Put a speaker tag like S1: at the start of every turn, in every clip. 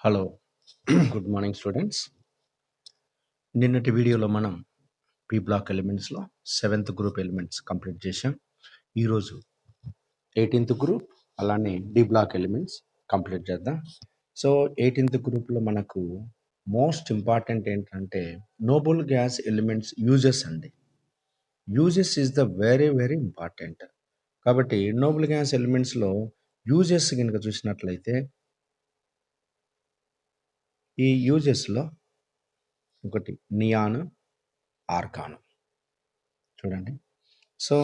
S1: Hello. Good morning students. నిన్నటి వీడియోలో మనం పి బ్లాక్ ఎలిమెంట్స్లో 7th గ్రూప్ ఎలిమెంట్స్ కంప్లీట్ చేసాం. ఈరోజు 18th గ్రూప్ అలానే డి బ్లాక్ ఎలిమెంట్స్ కంప్లీట్ చేద్దాం. సో 18th గ్రూప్లో మనకు మోస్ట్ ఇంపార్టెంట్ ఏంటంటే నోబుల్ గ్యాస్ ఎలిమెంట్స్ యూజెస్ అండి. Uses is the very very important. కాబట్టి నోబుల్ గ్యాస్ ఎలిమెంట్స్లో యూజెస్ కనుక చూసినట్లయితే ఈ యూజెస్లో ఒకటి నియాన్, ఆర్గాన్. చూడండి. So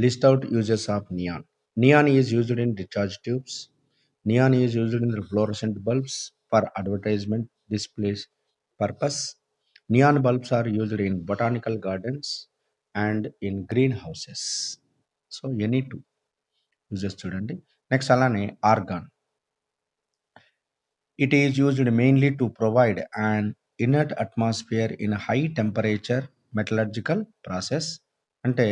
S1: list out uses of neon. Neon is used in discharge tubes. Neon is used in fluorescent bulbs for advertisement displays purpose. Neon bulbs are used in botanical gardens and in greenhouses. So any two uses చూడండి. Next అలానే organ. It is used mainly to provide an inert atmosphere in a high temperature metallurgical process. అంటే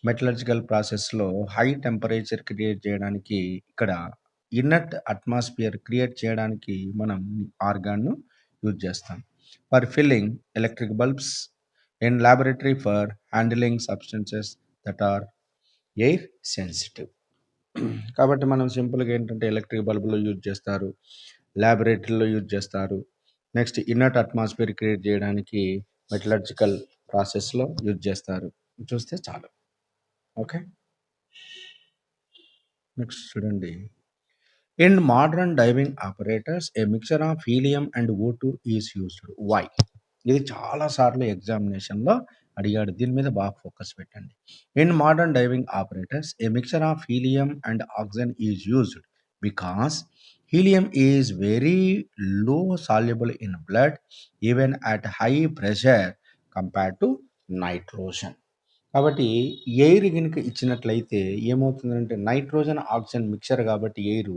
S1: metallurgical ప్రాసెస్లో high temperature create చేయడానికి ఇక్కడ inert atmosphere create చేయడానికి మనం ఆర్గాన్ను use చేస్తాం. For filling electric bulbs in laboratory for handling substances that are air sensitive. కాబట్టి మనం సింపుల్గా ఏంటంటే ఎలక్ట్రిక్ బల్బులో యూజ్ చేస్తారు, ల్యాబొరేటరీలో యూజ్ చేస్తారు. నెక్స్ట్ ఇన్నట్ అట్మాస్ఫియర్ క్రియేట్ చేయడానికి మెటలర్జికల్ ప్రాసెస్లో యూజ్ చేస్తారు. చూస్తే చాలు. ఓకే, నెక్స్ట్ చూడండి. In modern diving operators a mixture of helium and O2 is used. Why? ఇది చాలాసార్లు ఎగ్జామినేషన్లో అడిగాడు. దీని మీద బాగా ఫోకస్ పెట్టండి. In modern diving operators a mixture of helium and oxygen is used because helium is very low soluble in blood even at high pressure compared to nitrogen. కాబట్టి air కనుక ఇచ్చినట్లయితే ఏమవుతుందంటే నైట్రోజన్ ఆక్సిజన్ మిక్చర్ కాబట్టి air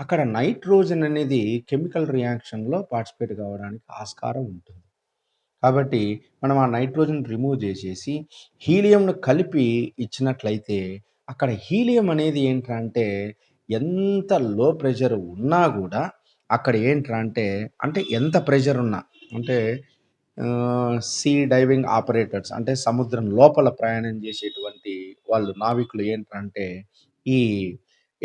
S1: అక్కడ nitrogen అనేది chemical రియాక్షన్లో participate కావడానికి ఆస్కారం ఉంటుంది. కాబట్టి మనం ఆ నైట్రోజన్ రిమూవ్ చేసేసి హీలియంను కలిపి ఇచ్చినట్లయితే అక్కడ హీలియం అనేది ఏంటంటే ఎంత లో ప్రెషర్ ఉన్నా కూడా అక్కడ ఏంటంటే అంటే ఎంత ప్రెషర్ ఉన్నా అంటే సీ డైవింగ్ ఆపరేటర్స్ అంటే సముద్రం లోపల ప్రయాణం చేసేటువంటి వాళ్ళు నావికులు ఏంటంటే ఈ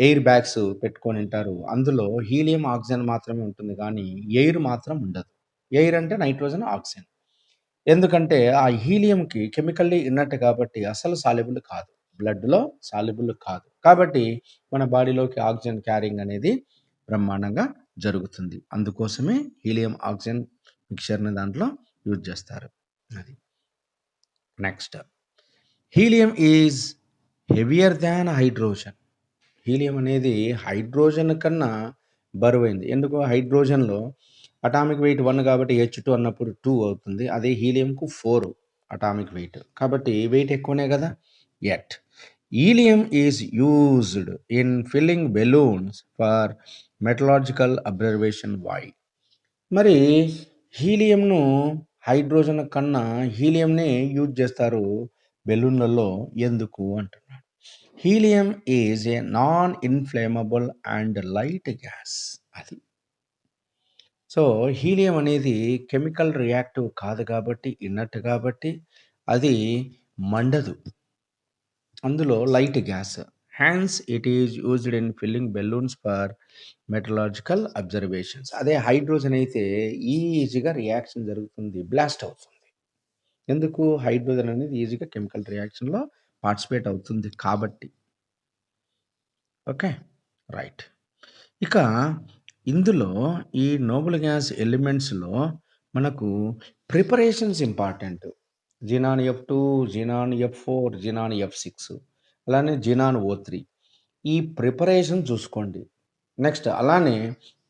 S1: ఎయిర్ బ్యాగ్స్ పెట్టుకొని ఉంటారు. అందులో హీలియం ఆక్సిజన్ మాత్రమే ఉంటుంది కానీ ఎయిర్ మాత్రం ఉండదు. ఎయిర్ అంటే నైట్రోజన్ ఆక్సిజన్. ఎందుకంటే ఆ హీలియంకి కెమికల్లీ ఇన్నట్టు కాబట్టి అసలు సాల్యుబుల్ కాదు, బ్లడ్లో సాల్యుబుల్ కాదు. కాబట్టి మన బాడీలోకి ఆక్సిజన్ క్యారింగ్ అనేది బ్రహ్మాండంగా జరుగుతుంది. అందుకోసమే హీలియం ఆక్సిజన్ మిక్చర్ని దాంట్లో యూజ్ చేస్తారు. అది next, helium is heavier than hydrogen. Helium అనేది హైడ్రోజన్ కన్నా బరువైంది. ఎందుకు? హైడ్రోజన్లో అటామిక్ వెయిట్ 1 కాబట్టి H2 అన్నప్పుడు 2 అవుతుంది. అదే హీలియంకు 4 అటామిక్ వెయిట్ కాబట్టి వెయిట్ ఎక్కువనే కదా. At helium is used in filling balloons for metallurgical observation. Why? మరి హీలియంను హైడ్రోజన్ కన్నా హీలియంనే యూజ్ చేస్తారు బెలూన్లలో, ఎందుకు అంటున్నాడు. Helium is a non inflammable and light gas. అది సో హీలియం అనేది కెమికల్ రియాక్టివ్ కాదు కాబట్టి ఇన్నట్టు కాబట్టి అది మండదు, అందులో light gas. Hence it is used in filling balloons for meteorological observations. అదే హైడ్రోజన్ అయితే ఈజీగా రియాక్షన్ జరుగుతుంది, బ్లాస్ట్ అవుతుంది. ఎందుకు? హైడ్రోజన్ అనేది ఈజీగా కెమికల్ రియాక్షన్లో పార్టిసిపేట్ అవుతుంది కాబట్టి. Okay, right. ఇక ఇందులో ఈ నోబుల్ గ్యాస్ ఎలిమెంట్స్లో మనకు preparations important. Xenon F2, xenon F4, xenon F6 అలానే జినాన్ O3. ఈ ప్రిపరేషన్ చూసుకోండి. నెక్స్ట్ అలానే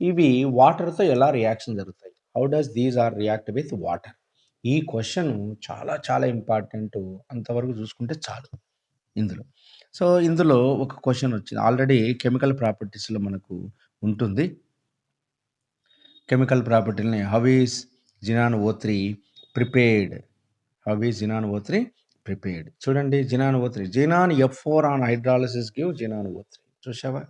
S1: ఇవి వాటర్తో ఎలా రియాక్షన్ జరుగుతాయి, how does these are react with water. ఈ క్వశ్చన్ చాలా చాలా ఇంపార్టెంట్. అంతవరకు చూసుకుంటే చాలు ఇందులో. సో ఇందులో ఒక క్వశ్చన్ వచ్చింది ఆల్రెడీ కెమికల్ ప్రాపర్టీస్లో మనకు ఉంటుంది. కెమికల్ ప్రాపర్టీని how is xenon O3 prepared. How is xenon O3 prepared. చూడండి xenon O3, xenon F4 on hydrolysis give xenon O3. చూసావా?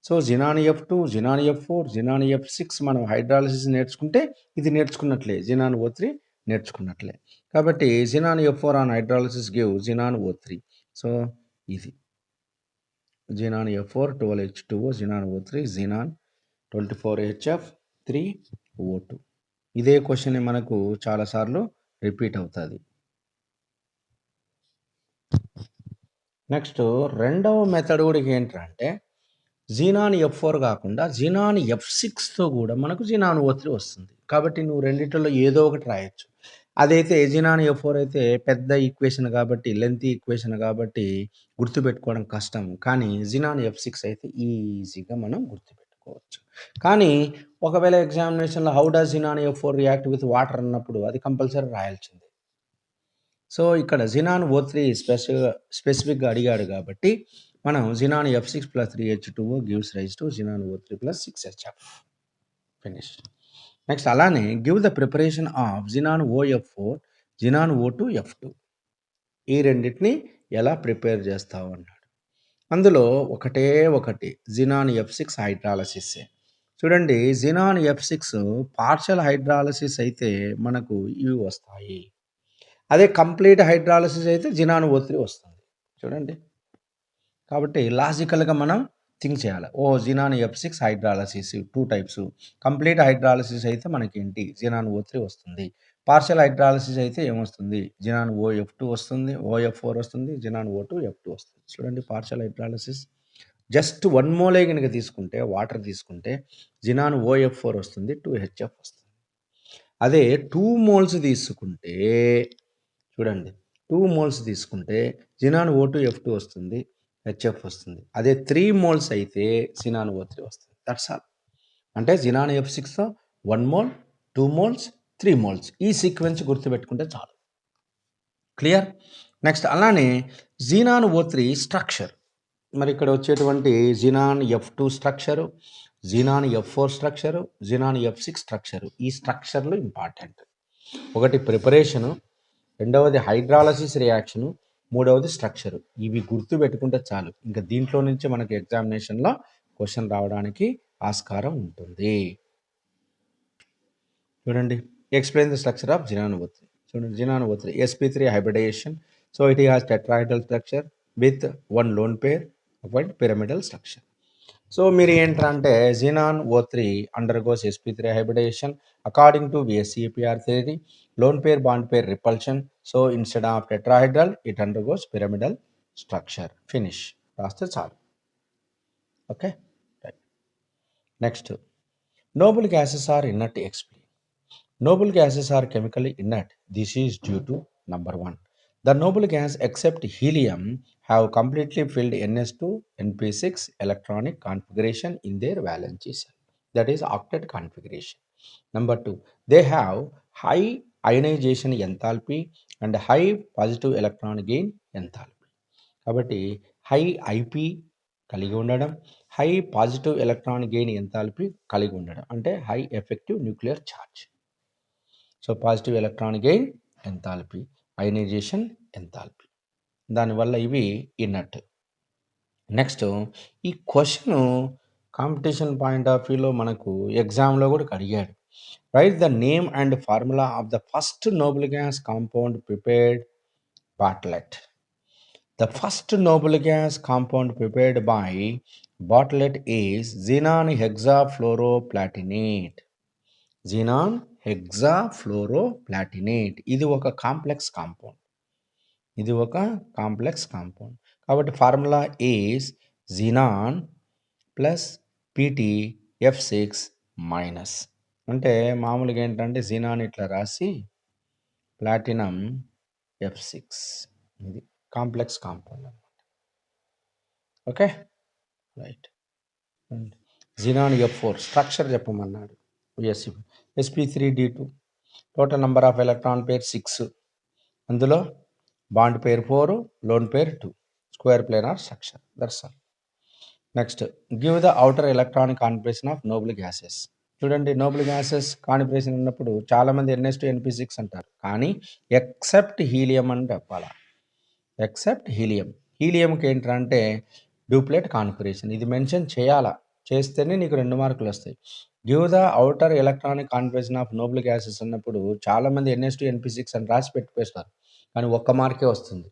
S1: So xenon F2, xenon F4, xenon F6 మనం hydrolysis నేర్చుకుంటే ఇది నేర్చుకున్నట్లే, xenon O3 నేర్చుకున్నట్లే. కాబట్టి xenon F4 on hydrolysis give xenon O3. So ఇది xenon F4 12H2O, xenon O3 xenon 24HF 3O2. ఇదే question మనకు చాలాసార్లు రిపీట్ అవుతుంది. నెక్స్ట్ రెండవ మెథడ్ కూడా ఏంటంటే జినాన్ F4 కాకుండా జినాన్ F6తో కూడా మనకు జినాన్ O3 వస్తుంది. కాబట్టి నువ్వు రెండిట్లో ఏదో ఒకటి రాయొచ్చు. అదైతే జినాన్ F4 అయితే పెద్ద ఈక్వేషన్ కాబట్టి, లెంతీ ఈక్వేషన్ కాబట్టి గుర్తుపెట్టుకోవడం కష్టం. కానీ జినాన్ F6 అయితే ఈజీగా మనం గుర్తుపెట్టుకోవచ్చు. కానీ ఒకవేళ ఎగ్జామినేషన్లో how does xenon F4 react with water అన్నప్పుడు అది కంపల్సరీ రాయాల్సిందే. సో ఇక్కడ జినాన్ O3 స్పెసిఫిక్గా అడిగాడు కాబట్టి మనం xenon F6 + 3H2O gives rise to xenon O3 + 6HF. Finish. Next అలానే give the preparation of xenon OF4, xenon O2 F2. ఈ రెండింటిని ఎలా ప్రిపేర్ చేస్తావు అన్నాడు. అందులో ఒకటే ఒకటి జినాన్ F6 హైడ్రాలసిస్. చూడండి జినాన్ F6 పార్షల్ హైడ్రాలసిస్ అయితే మనకు ఇవి వస్తాయి. అదే కంప్లీట్ హైడ్రాలసిస్ అయితే జినాన్ O3 వస్తుంది. చూడండి కాబట్టి లాజికల్గా మనం థింక్ చేయాలి. Xenon F6 hydrolysis 2 types. Complete hydrolysis అయితే మనకేంటి జినాన్ O3 వస్తుంది. పార్షల్ హైడ్రాలసిస్ అయితే ఏమొస్తుంది జినాన్ OF2 వస్తుంది, OF4 వస్తుంది, జినాన్ O2 F2 వస్తుంది. చూడండి పార్షల్ హైడ్రాలసిస్ జస్ట్ 1 మోలే కనుక తీసుకుంటే వాటర్ తీసుకుంటే జినాన్ OF4 వస్తుంది, 2HF వస్తుంది. అదే 2 మోల్స్ తీసుకుంటే చూడండి 2 మోల్స్ తీసుకుంటే జినాన్ O2 F2 వస్తుంది, HF వస్తుంది. అదే 3 మోల్స్ అయితే జినాన్ O3 వస్తుంది. That's all. అంటే జినాన్ F6తో 1 మోల్, 2 మోల్స్, 3 మోల్స్ ఈ సీక్వెన్స్ గుర్తుపెట్టుకుంటే చాలు. క్లియర్. నెక్స్ట్ అలానే జినాన్ O3 స్ట్రక్చర్. మరి ఇక్కడ వచ్చేటువంటి xenon F2 structure, xenon F4 structure, xenon F6 structure. ఈ స్ట్రక్చర్లు ఇంపార్టెంట్. ఒకటి ప్రిపరేషను, రెండవది హైడ్రాలసిస్ రియాక్షను, మూడవది స్ట్రక్చరు. ఇవి గుర్తు పెట్టుకుంటే చాలు. ఇంకా దీంట్లో నుంచి మనకి ఎగ్జామినేషన్లో క్వశ్చన్ రావడానికి ఆస్కారం ఉంటుంది. చూడండి explain the structure of xenon O3. చూడండి xenon O3 sp3 hybridization. So it has tetrahedral structure with 1 lone pair, ఒకటి పిరమిడల్ స్ట్రక్చర్. సో మీరు ఏంటంటే xenon O3 undergoes sp3 hybridization according to VSEPR theory, lone pair bond pair repulsion. So instead of tetrahedral it undergoes pyramidal structure. Finish. రాస్తే చాలు. Okay right. Next noble gases are inert. Explain. Noble gases are chemically inert. This is due to number 1. The noble gas except helium have completely filled ns2 np6 electronic configuration in their valence shell. That is octet configuration. Number 2. They have high ionization enthalpy and high positive electron gain enthalpy. కాబట్టి high IP కలిగి ఉండడం, high positive electron gain enthalpy కలిగి ఉండడం అంటే high effective nuclear charge. So positive electron gain enthalpy, ionization enthalpy, దానివల్ల ఇవి inert. Next ఈ question competition point of వ్యూలో మనకు ఎగ్జామ్లో కూడా అడిగాడు. Write the name and formula of the first noble gas compound prepared Bartlett. The first noble gas compound prepared by Bartlett is xenon hexafluoroplatinate. Xenon hexafluoroplatinate. ఇది ఒక complex compound. కాబట్టి formula is xenon plus PtF6 minus. అంటే మామూలుగా ఏంటంటే xenon ఇట్లా రాసి platinum F6. ఇది complex compound అనమాట. Okay right. Xenon F4 structure చెప్పమన్నాడు. sp3d2 total number of electron pair 6, అందులో bond pair 4, lone pair 2, square planar structure. That's all. Next give the outer electronic configuration of Nobel gases. చూడండి Nobel gases configuration ఉన్నప్పుడు చాలామంది ns2 np6 అంటారు, కానీ except helium అని చెప్పాలా. Except హీలియంకి ఏంటంటే డూప్లెట్ configuration ఇది మెన్షన్ చేయాలా. చేస్తేనే నీకు 2 మార్కులు వస్తాయి. Give the outer electronic configuration of Nobel gases అన్నప్పుడు చాలామంది NH2 NP6 అని రాసి పెట్టేస్తారు. కానీ 1 మార్కే వస్తుంది.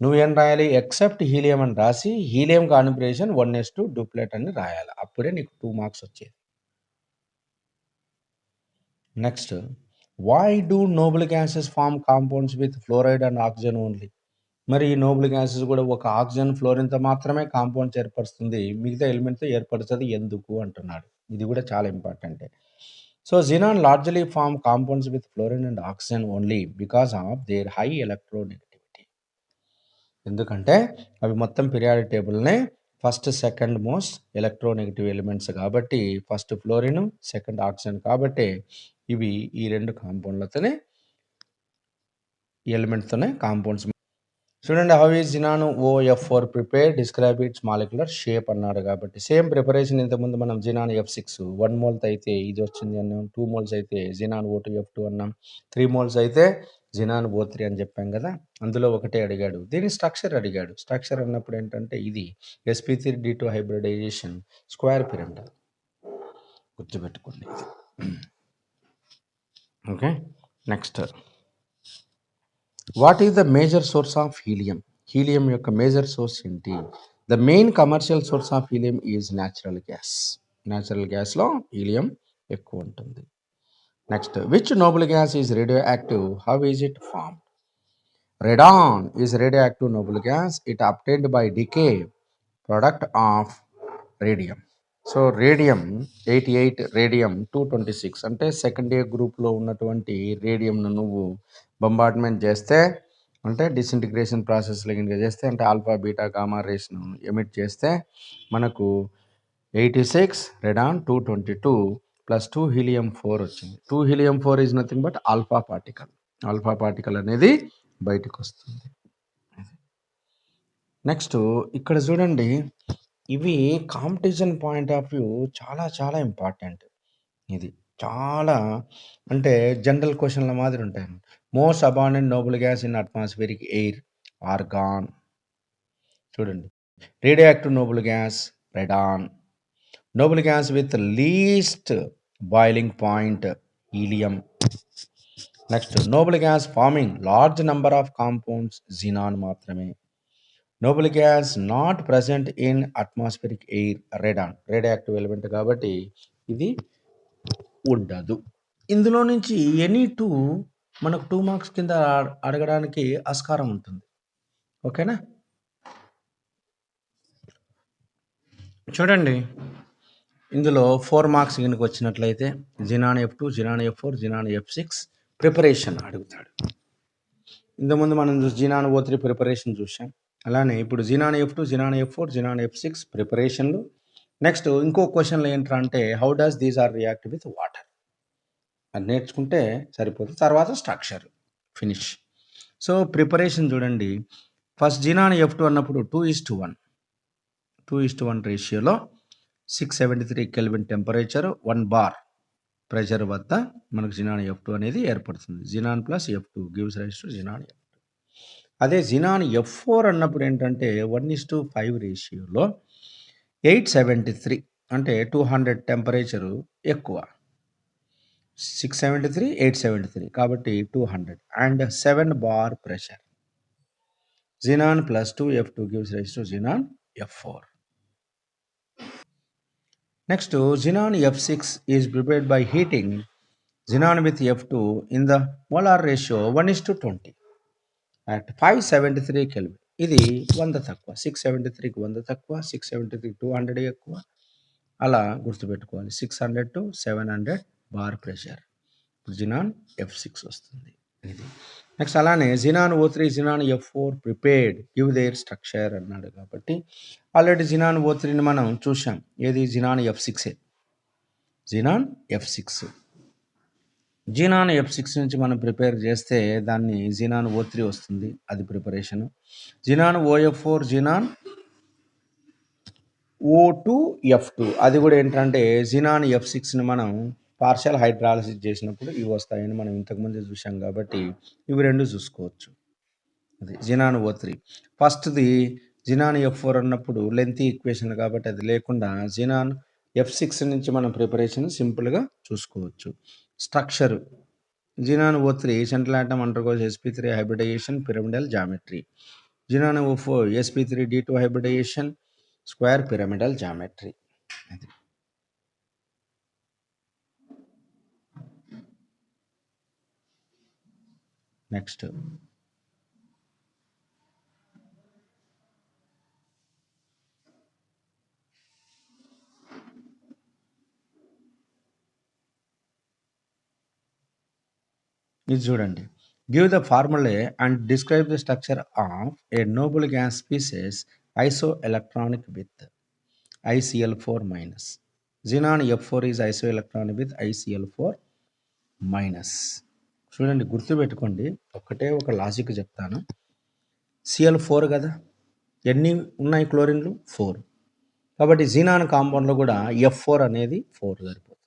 S1: నువ్వేం రాయాలి? ఎక్సెప్ట్ హీలియం అని రాసి హీలియం కాన్ఫిగరేషన్ 1s2 డూప్లెట్ అని రాయాలి. అప్పుడే నీకు 2 మార్క్స్ వచ్చేది. Next, why do noble gases form compounds with fluoride and oxygen only? మరి ఈ నోబుల్ గ్యాసెస్ కూడా ఒక ఆక్సిజన్ ఫ్లోరిన్తో మాత్రమే కాంపౌండ్స్ ఏర్పరుస్తుంది, మిగతా ఎలిమెంట్తో ఏర్పరుస్తుంది ఎందుకు అంటున్నాడు. ఇది కూడా చాలా important. So xenon largely form compounds with fluorine and oxygen only because of their high electronegativity. ఎందుకంటే అవి మొత్తం పీరియాడిక్ టేబుల్నే first second most electronegative elements కాబట్టి ఫస్ట్ ఫ్లోరిన్ సెకండ్ ఆక్సిజన్ కాబట్టి ఇవి ఈ 2 కాంపౌండ్లతోనే ఎలిమెంట్స్తోనే కాంపౌండ్స్. చూడండి, how is xenon OF4 prepare, describe its molecular shape అన్నాడు కాబట్టి సేమ్ ప్రిపరేషన్ ఇంతకుముందు మనం xenon F6 1 మోల్స్ అయితే ఇది వచ్చింది అన్నాం, 2 మోల్స్ అయితే xenon O2F2 అన్నాం, 3 మోల్స్ అయితే xenon O3 అని చెప్పాం కదా. అందులో ఒకటే అడిగాడు, దీని స్ట్రక్చర్ అడిగాడు. స్ట్రక్చర్ అన్నప్పుడు ఏంటంటే ఇది sp3d2 హైబ్రిడైజేషన్ స్క్వేర్ పిరమిడ్, గుర్తుపెట్టుకోండి ఇది. Okay, next, what is the major source of helium? Helium యొక్క మేజర్ సోర్స్ ఏంటి? The main commercial source of helium is natural gas. Natural గ్యాస్లో హీలియం ఎక్కువ ఉంటుంది. Next, which noble gas is radioactive? How is it form? Radon is radioactive noble gas. It obtained by decay, product of radium. So radium 88, radium 226 అంటే second year గ్రూప్లో ఉన్నటువంటి రేడియంను నువ్వు bombardment చేస్తే అంటే disintegration ప్రాసెస్లో కనుక చేస్తే అంటే ఆల్ఫా బీటా గామా రేస్ను ఎమిట్ చేస్తే మనకు 86 రెడాన్ 222 ప్లస్ 2 హీలియం 4 వచ్చింది. 2 helium 4 is nothing but alpha particle. Alpha particle అనేది బయటకు వస్తుంది. నెక్స్ట్, ఇక్కడ చూడండి, ఇవి కాంపిటీషన్ పాయింట్ ఆఫ్ వ్యూ చాలా చాలా ఇంపార్టెంట్. ఇది చాలా అంటే జనరల్ క్వశ్చన్ల మాదిరి ఉంటాయి. Most abundant noble gas in atmospheric air, argon. చూడండి, radioactive noble gas radon. Noble gas with least boiling point helium. Next, noble gas forming large number of compounds xenon మాత్రమే. Noble gas not present in atmospheric air, radon. Radioactive element కాబట్టి ఇది ఉండదు. ఇందులో నుంచి any 2 మనకు 2 marks కింద అడగడానికి ఆస్కారం ఉంటుంది. ఓకేనా? చూడండి, ఇందులో 4 మార్క్స్ కనుక వచ్చినట్లయితే xenon F2, xenon F4, xenon F6 preparation అడుగుతాడు. ఇంతకుముందు మనం xenon O3 ప్రిపరేషన్ చూసాం. అలానే ఇప్పుడు xenon F2, xenon F4, xenon F6 ప్రిపరేషన్లు. నెక్స్ట్ ఇంకో క్వశ్చన్లు ఏంట్రా అంటే how does these are react with water అది నేర్చుకుంటే సరిపోతుంది. తర్వాత స్ట్రక్చర్ ఫినిష్. సో ప్రిపరేషన్ చూడండి, ఫస్ట్ xenon F2 అన్నప్పుడు 2:1 2:1 రేషియోలో 673 కెల్విన్ టెంపరేచర్ 1 బార్ ప్రెషర్ వద్ద మనకు xenon F2 అనేది ఏర్పడుతుంది. xenon plus F2 gives rise to xenon F2. అదే xenon F4 అన్నప్పుడు ఏంటంటే 1:5 రేషియోలో 873 అంటే 200 టెంపరేచరు ఎక్కువ. 673, 873 కాబట్టి 200 and 7 bar pressure. xenon plus 2F2 gives rise to xenon F4. Next, xenon F6 is prepared by heating xenon with F2 in the molar ratio 1:20 at 573 Kelvin. ఇది 100 తక్కువ, 673కి 100 తక్కువ, 673కి 200 ఎక్కువ. అలా గుర్తుపెట్టుకోవాలి. 600 to 700 bar pressure. xenon F6 వస్తుంది. ఇది next. అలానే xenon O3, xenon F4 prepared give there structure అన్నాడు కాబట్టి ఆల్రెడీ xenon O3ని మనం చూసాం. ఏది? xenon F6. xenon F6 xenon F6 నుంచి మనం ప్రిపేర్ చేస్తే దాన్ని xenon O3 వస్తుంది, అది preparation. xenon OF4, xenon O2F2 అది కూడా ఏంటంటే xenon F6ని మనం పార్షియల్ హైడ్రాలసిస్ చేసినప్పుడు ఇవి వస్తాయని మనం ఇంతకుముందే చూసాం కాబట్టి ఇవి రెండు చూసుకోవచ్చు. అది xenon O3. ఫస్ట్ది జినాన్ F4 అన్నప్పుడు లెంతీ ఈక్వేషన్ కాబట్టి అది లేకుండా జినాన్ F6 నుంచి మనం ప్రిపరేషన్ సింపుల్గా చూసుకోవచ్చు. Structure xenon O3 central atom undergoes sp3 hybridization pyramidal geometry. Xenon O4 sp3d2 hybridization square pyramidal geometry. అది నెక్స్ట్ ఇది చూడండి. Give the formula and describe the structure of a noble gas species isoelectronic with ICl4 minus. Xenon F4 is isoelectronic with ICl4 minus. చూడండి గుర్తుపెట్టుకోండి, ఒకటే ఒక logic చెప్తాను. Cl4 కదా, ఎన్ని ఉన్నాయి క్లోరిన్లు 4, కాబట్టి జీనాన్ కాంపౌండ్లో కూడా F4 అనేది 4 సరిపోతుంది.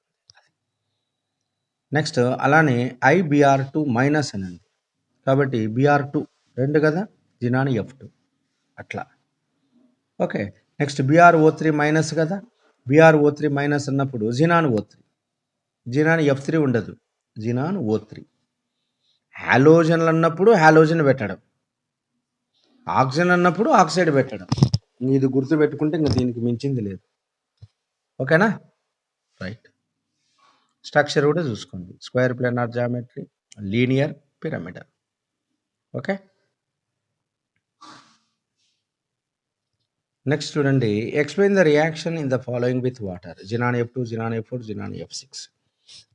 S1: నెక్స్ట్ అలానే IBr2 మైనస్ అనండి, కాబట్టి Br2 2 కదా, జీనాన్ F2 అట్లా. ఓకే, నెక్స్ట్ BrO3 మైనస్ కదా, BrO3 మైనస్ అన్నప్పుడు జినాన్ O3, జినాన్ F3 ఉండదు, జినాన్ O3. హాలోజన్లు అన్నప్పుడు హాలోజన్ పెట్టడం, ఆక్సిజన్ అన్నప్పుడు ఆక్సైడ్ పెట్టడం. ఇది గుర్తుపెట్టుకుంటే ఇంకా దీనికి మించింది లేదు. ఓకేనా, రైట్. స్ట్రక్చర్ కూడా చూసుకోండి, square planar geometry, linear pyramidal. Okay, next చూడండి. Explain the reaction in the following with water. Xenon F2, xenon F4, xenon F6.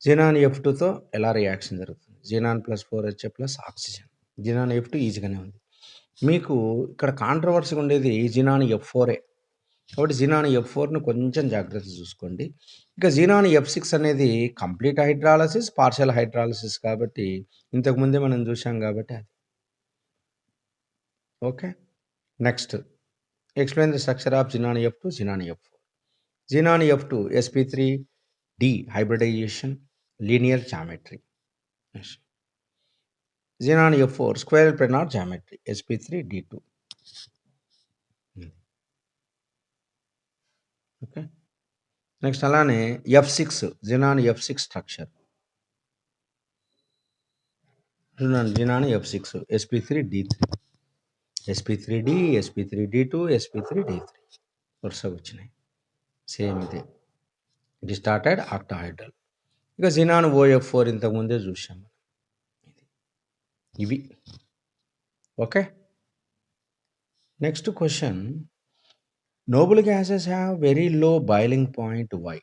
S1: Xenon F2తో ఎలా రియాక్షన్ జరుగుతుంది? Xenon +4HA plus oxygen. Xenon F2 ఈజీగానే ఉంది. మీకు ఇక్కడ కాంట్రవర్సీగా ఉండేది జినాన్ F4ఏ, కాబట్టి జినాన్ F4ను కొంచెం జాగ్రత్త చూసుకోండి. ఇక జినాన్ F6 అనేది కంప్లీట్ హైడ్రాలసిస్, పార్షియల్ హైడ్రాలసిస్ కాబట్టి ఇంతకుముందే మనం చూసాం కాబట్టి అది. Okay, next explain the structure of xenon F2, xenon F4. Xenon F2 sp3d hybridization, linear geometry. Xenon F4 square planar geometry, sp3d2. Okay, next అలానే F6, xenon F6 structure. Xenon F6 sp3d3, sp3d, sp3d2, sp3d3 వరుసగా వచ్చినాయి. Same ఇదే, ఇది started octahedral. ఇక xenon OF4 ఇంతకుముందే చూసాం ఇవి. Okay, next question. Noble gases have very low boiling point. Why?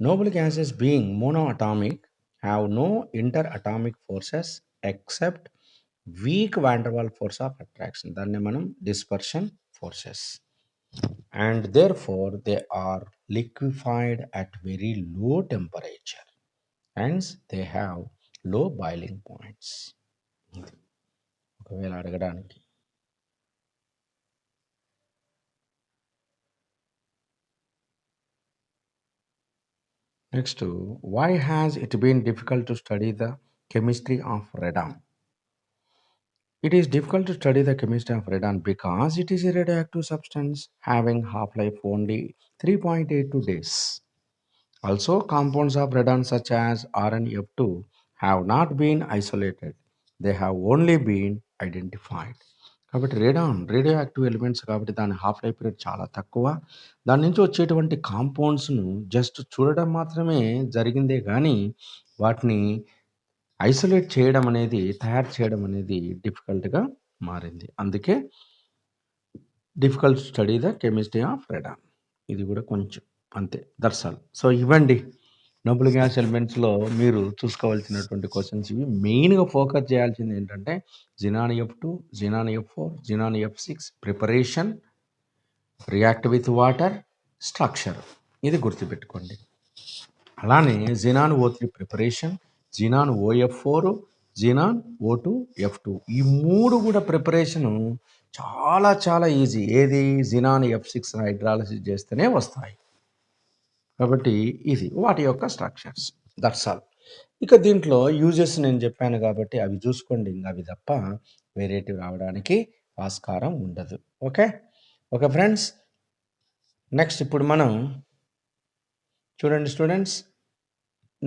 S1: Noble gases being monoatomic have no interatomic forces except weak van der Waals force of attraction. దాన్ని మనం dispersion forces. And therefore they are liquefied at very low temperature. Hence they have low boiling points. ఒకవేళ అడగడానికి. Next, why has it been difficult to study the chemistry of radon? It is difficult to study the chemistry of radon because it is a radioactive substance having half-life only 3.82 days. Also, compounds of radon such as RnF2 have not been isolated. They have only been identified. కాబట్టి radioactive elements కాబట్టి దాని half life period చాలా తక్కువ. దాని నుంచి వచ్చేటువంటి కాంపౌండ్స్ను just చూడడం మాత్రమే జరిగిందే కానీ వాటిని ఐసోలేట్ చేయడం అనేది, తయారు చేయడం అనేది డిఫికల్ట్గా మారింది. అందుకే difficult study the chemistry of Radeon. ఇది కూడా కొంచెం అంతే, దట్స్ ఆల్. సో ఇవ్వండి నోబుల్ గ్యాస్ ఎలిమెంట్స్లో మీరు చూసుకోవాల్సినటువంటి క్వశ్చన్స్ ఇవి. మెయిన్గా ఫోకస్ చేయాల్సింది ఏంటంటే xenon F2, xenon F4, xenon F6 preparation, react with water, structure. ఇది గుర్తుపెట్టుకోండి. అలానే xenon O3 preparation, xenon OF4, xenon O2, F2 ఈ మూడు కూడా ప్రిపరేషను చాలా చాలా ఈజీ. ఏది? జినాన్ F6 హైడ్రాలసిస్ చేస్తేనే వస్తాయి. కాబట్టి ఇది వాటి యొక్క స్ట్రక్చర్స్, దట్స్ ఆల్. ఇక దీంట్లో యూజెస్ నేను చెప్పాను కాబట్టి అవి చూసుకోండి, ఇంకా అవి తప్ప వేరేటివి రావడానికి ఆస్కారం ఉండదు. ఓకే. Okay friends. నెక్స్ట్ ఇప్పుడు మనం చూడండి స్టూడెంట్స్,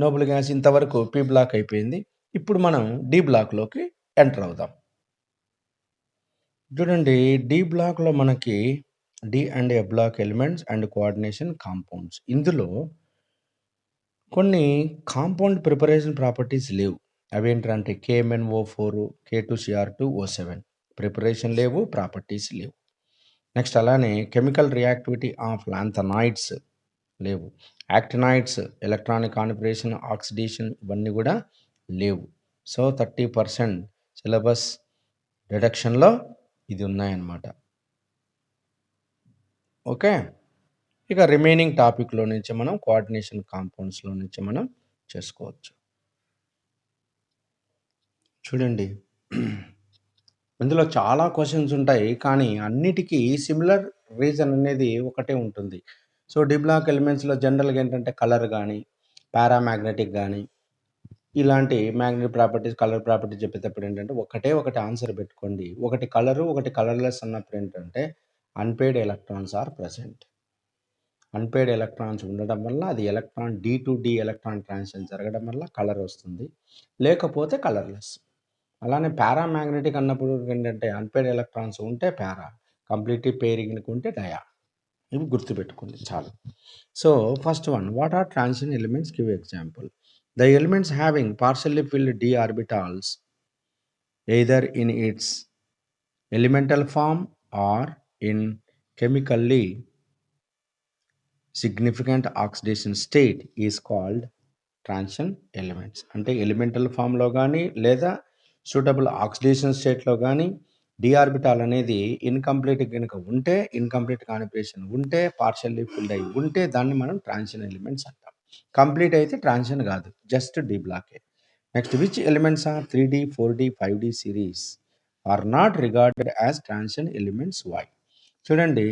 S1: నోబుల్ గ్యాస్ ఇంతవరకు పి బ్లాక్ అయిపోయింది. ఇప్పుడు మనం డి బ్లాక్లోకి ఎంటర్ అవుదాం. చూడండి, డి బ్లాక్లో మనకి d and f block elements and coordination compounds. ఇందులో కొన్ని కాంపౌండ్ ప్రిపరేషన్ ప్రాపర్టీస్ లేవు. అవేంటంటే KMnO4, K2Cr2O7 ప్రిపరేషన్ లేవు, ప్రాపర్టీస్ లేవు. నెక్స్ట్ అలానే కెమికల్ రియాక్టివిటీ ఆఫ్ లాంథనాయిడ్స్ లేవు. యాక్టినైడ్స్, ఎలక్ట్రానిక్ కాన్ఫిగరేషన్, ఆక్సిడేషన్ ఇవన్నీ కూడా లేవు. సో 30% సిలబస్ రిడక్షన్లో ఇది ఉన్నాయన్నమాట. ఓకే. ఇక రిమైనింగ్ టాపిక్లో నుంచి మనం కోఆర్డినేషన్ కాంపౌండ్స్లో నుంచి మనం చేసుకోవచ్చు. చూడండి, ఇందులో చాలా క్వశ్చన్స్ ఉంటాయి, కానీ అన్నిటికీ సిమిలర్ రీజన్ అనేది ఒకటే ఉంటుంది. సో డి బ్లాక్ ఎలిమెంట్స్లో జనరల్గా ఏంటంటే కలర్ కానీ, పారామాగ్నెటిక్ కానీ, ఇలాంటి మ్యాగ్నెటిక్ ప్రాపర్టీస్, కలర్ ప్రాపర్టీస్ చెప్పేటప్పుడు ఏంటంటే ఒకటి ఆన్సర్ పెట్టుకోండి. ఒకటి కలరు, ఒకటి కలర్లెస్ అన్నప్పుడు ఏంటంటే unpaired electrons are present. Unpaired electrons ఉండడం వల్ల అది electron d to d electron transition జరగడం వల్ల కలర్ వస్తుంది, లేకపోతే కలర్లెస్. అలానే పారామాగ్నెటిక్ అన్నప్పుడు ఏంటంటే అన్పెయిడ్ ఎలక్ట్రాన్స్ ఉంటే పారా, కంప్లీట్లీ పేరింగ్ ఉంటే డయా. ఇవి గుర్తుపెట్టుకోండి చాలు. So first one, what are transition elements? Give example. The elements having partially filled d orbitals either in its elemental form or in chemically significant oxidation state is called transition elements. అంటే elemental ఫామ్లో కానీ లేదా suitable oxidation స్టేట్లో కానీ D orbital అనేది incomplete కనుక ఉంటే, incomplete configuration ఉంటే, పార్షియల్లీ ఫిల్డ్ అయి ఉంటే దాన్ని మనం ట్రాన్సిషన్ ఎలిమెంట్స్ అంటాం. కంప్లీట్ అయితే ట్రాన్సిషన్ కాదు, జస్ట్ డి బ్లాకే. Next, which elements are 3D, 4D, 5D series are not regarded as transition elements? Why? చూడండి,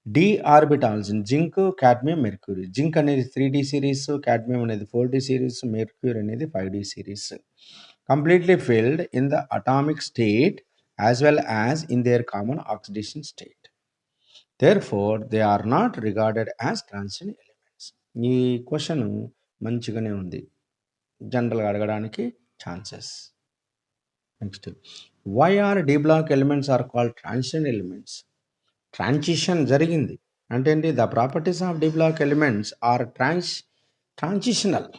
S1: D orbitals zinc, cadmium, mercury. Zinc అనేది 3D సిరీస్, కాడ్మియం అనేది 4D సిరీస్, మెర్క్యూరీ అనేది 5D series. Completely filled in the atomic state as well as in their common oxidation state. Therefore, they are not regarded as transition elements. ఈ question మంచిగానే ఉంది, జనరల్గా అడగడానికి chances. Next, why are d block elements are called transition elements? ట్రాన్సిషన్ జరిగింది అంటే ఏంటి? The properties of d block elements are transitional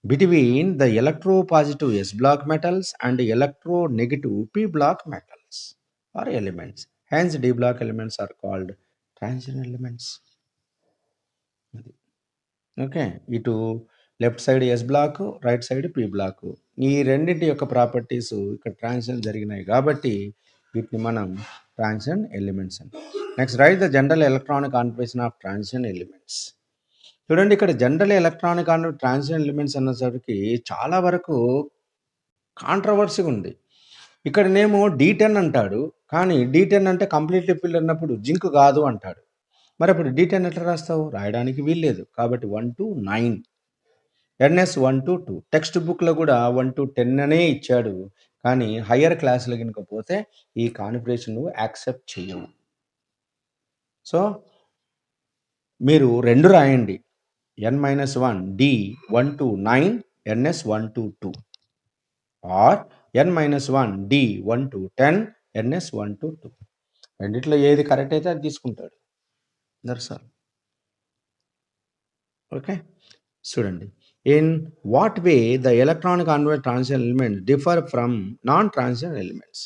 S1: between the electropositive S block metals and electronegative P block metals or elements. Hence, D block elements are called transition elements. Okay, ఇటు left side S block, right side P block, ఈ రెండింటి యొక్క properties ఇక్కడ transition జరిగినాయి కాబట్టి వీటిని మనం transition elements అని. Next, right the general electronic configuration of transition elements. చూడండి, ఇక్కడ general electronic and transition elements అన్నసరికి చాలా వరకు కాంట్రవర్సీ ఉంది. ఇక్కడనేమో D10 అంటాడు, కానీ D10 అంటే కంప్లీట్లీ ఫిల్డ్ అన్నప్పుడు జింక్ కాదు అంటాడు. మరి అప్పుడు D10 ఎట్లా రాస్తావు? రాయడానికి వీల్లేదు. కాబట్టి 1 to 9, NS 1 to 2. టెక్స్ట్ బుక్లో కూడా 1 to 10 అనే ఇచ్చాడు, కానీ హయ్యర్ క్లాసులు కనుక పోతే ఈ కాన్ఫిగరేషన్ నువ్వు యాక్సెప్ట్ చేయవు. సో మీరు రెండు రాయండి, N-1 D 1 to 9, NS 1 to 2, or N-1 D 1 to 10, NS 1 to 2. రెండిట్లో ఏది కరెక్ట్ అయితే అది తీసుకుంటాడు. That's all. ఓకే, చూడండి, in what way the electronic convert transition elements differ from non transition elements?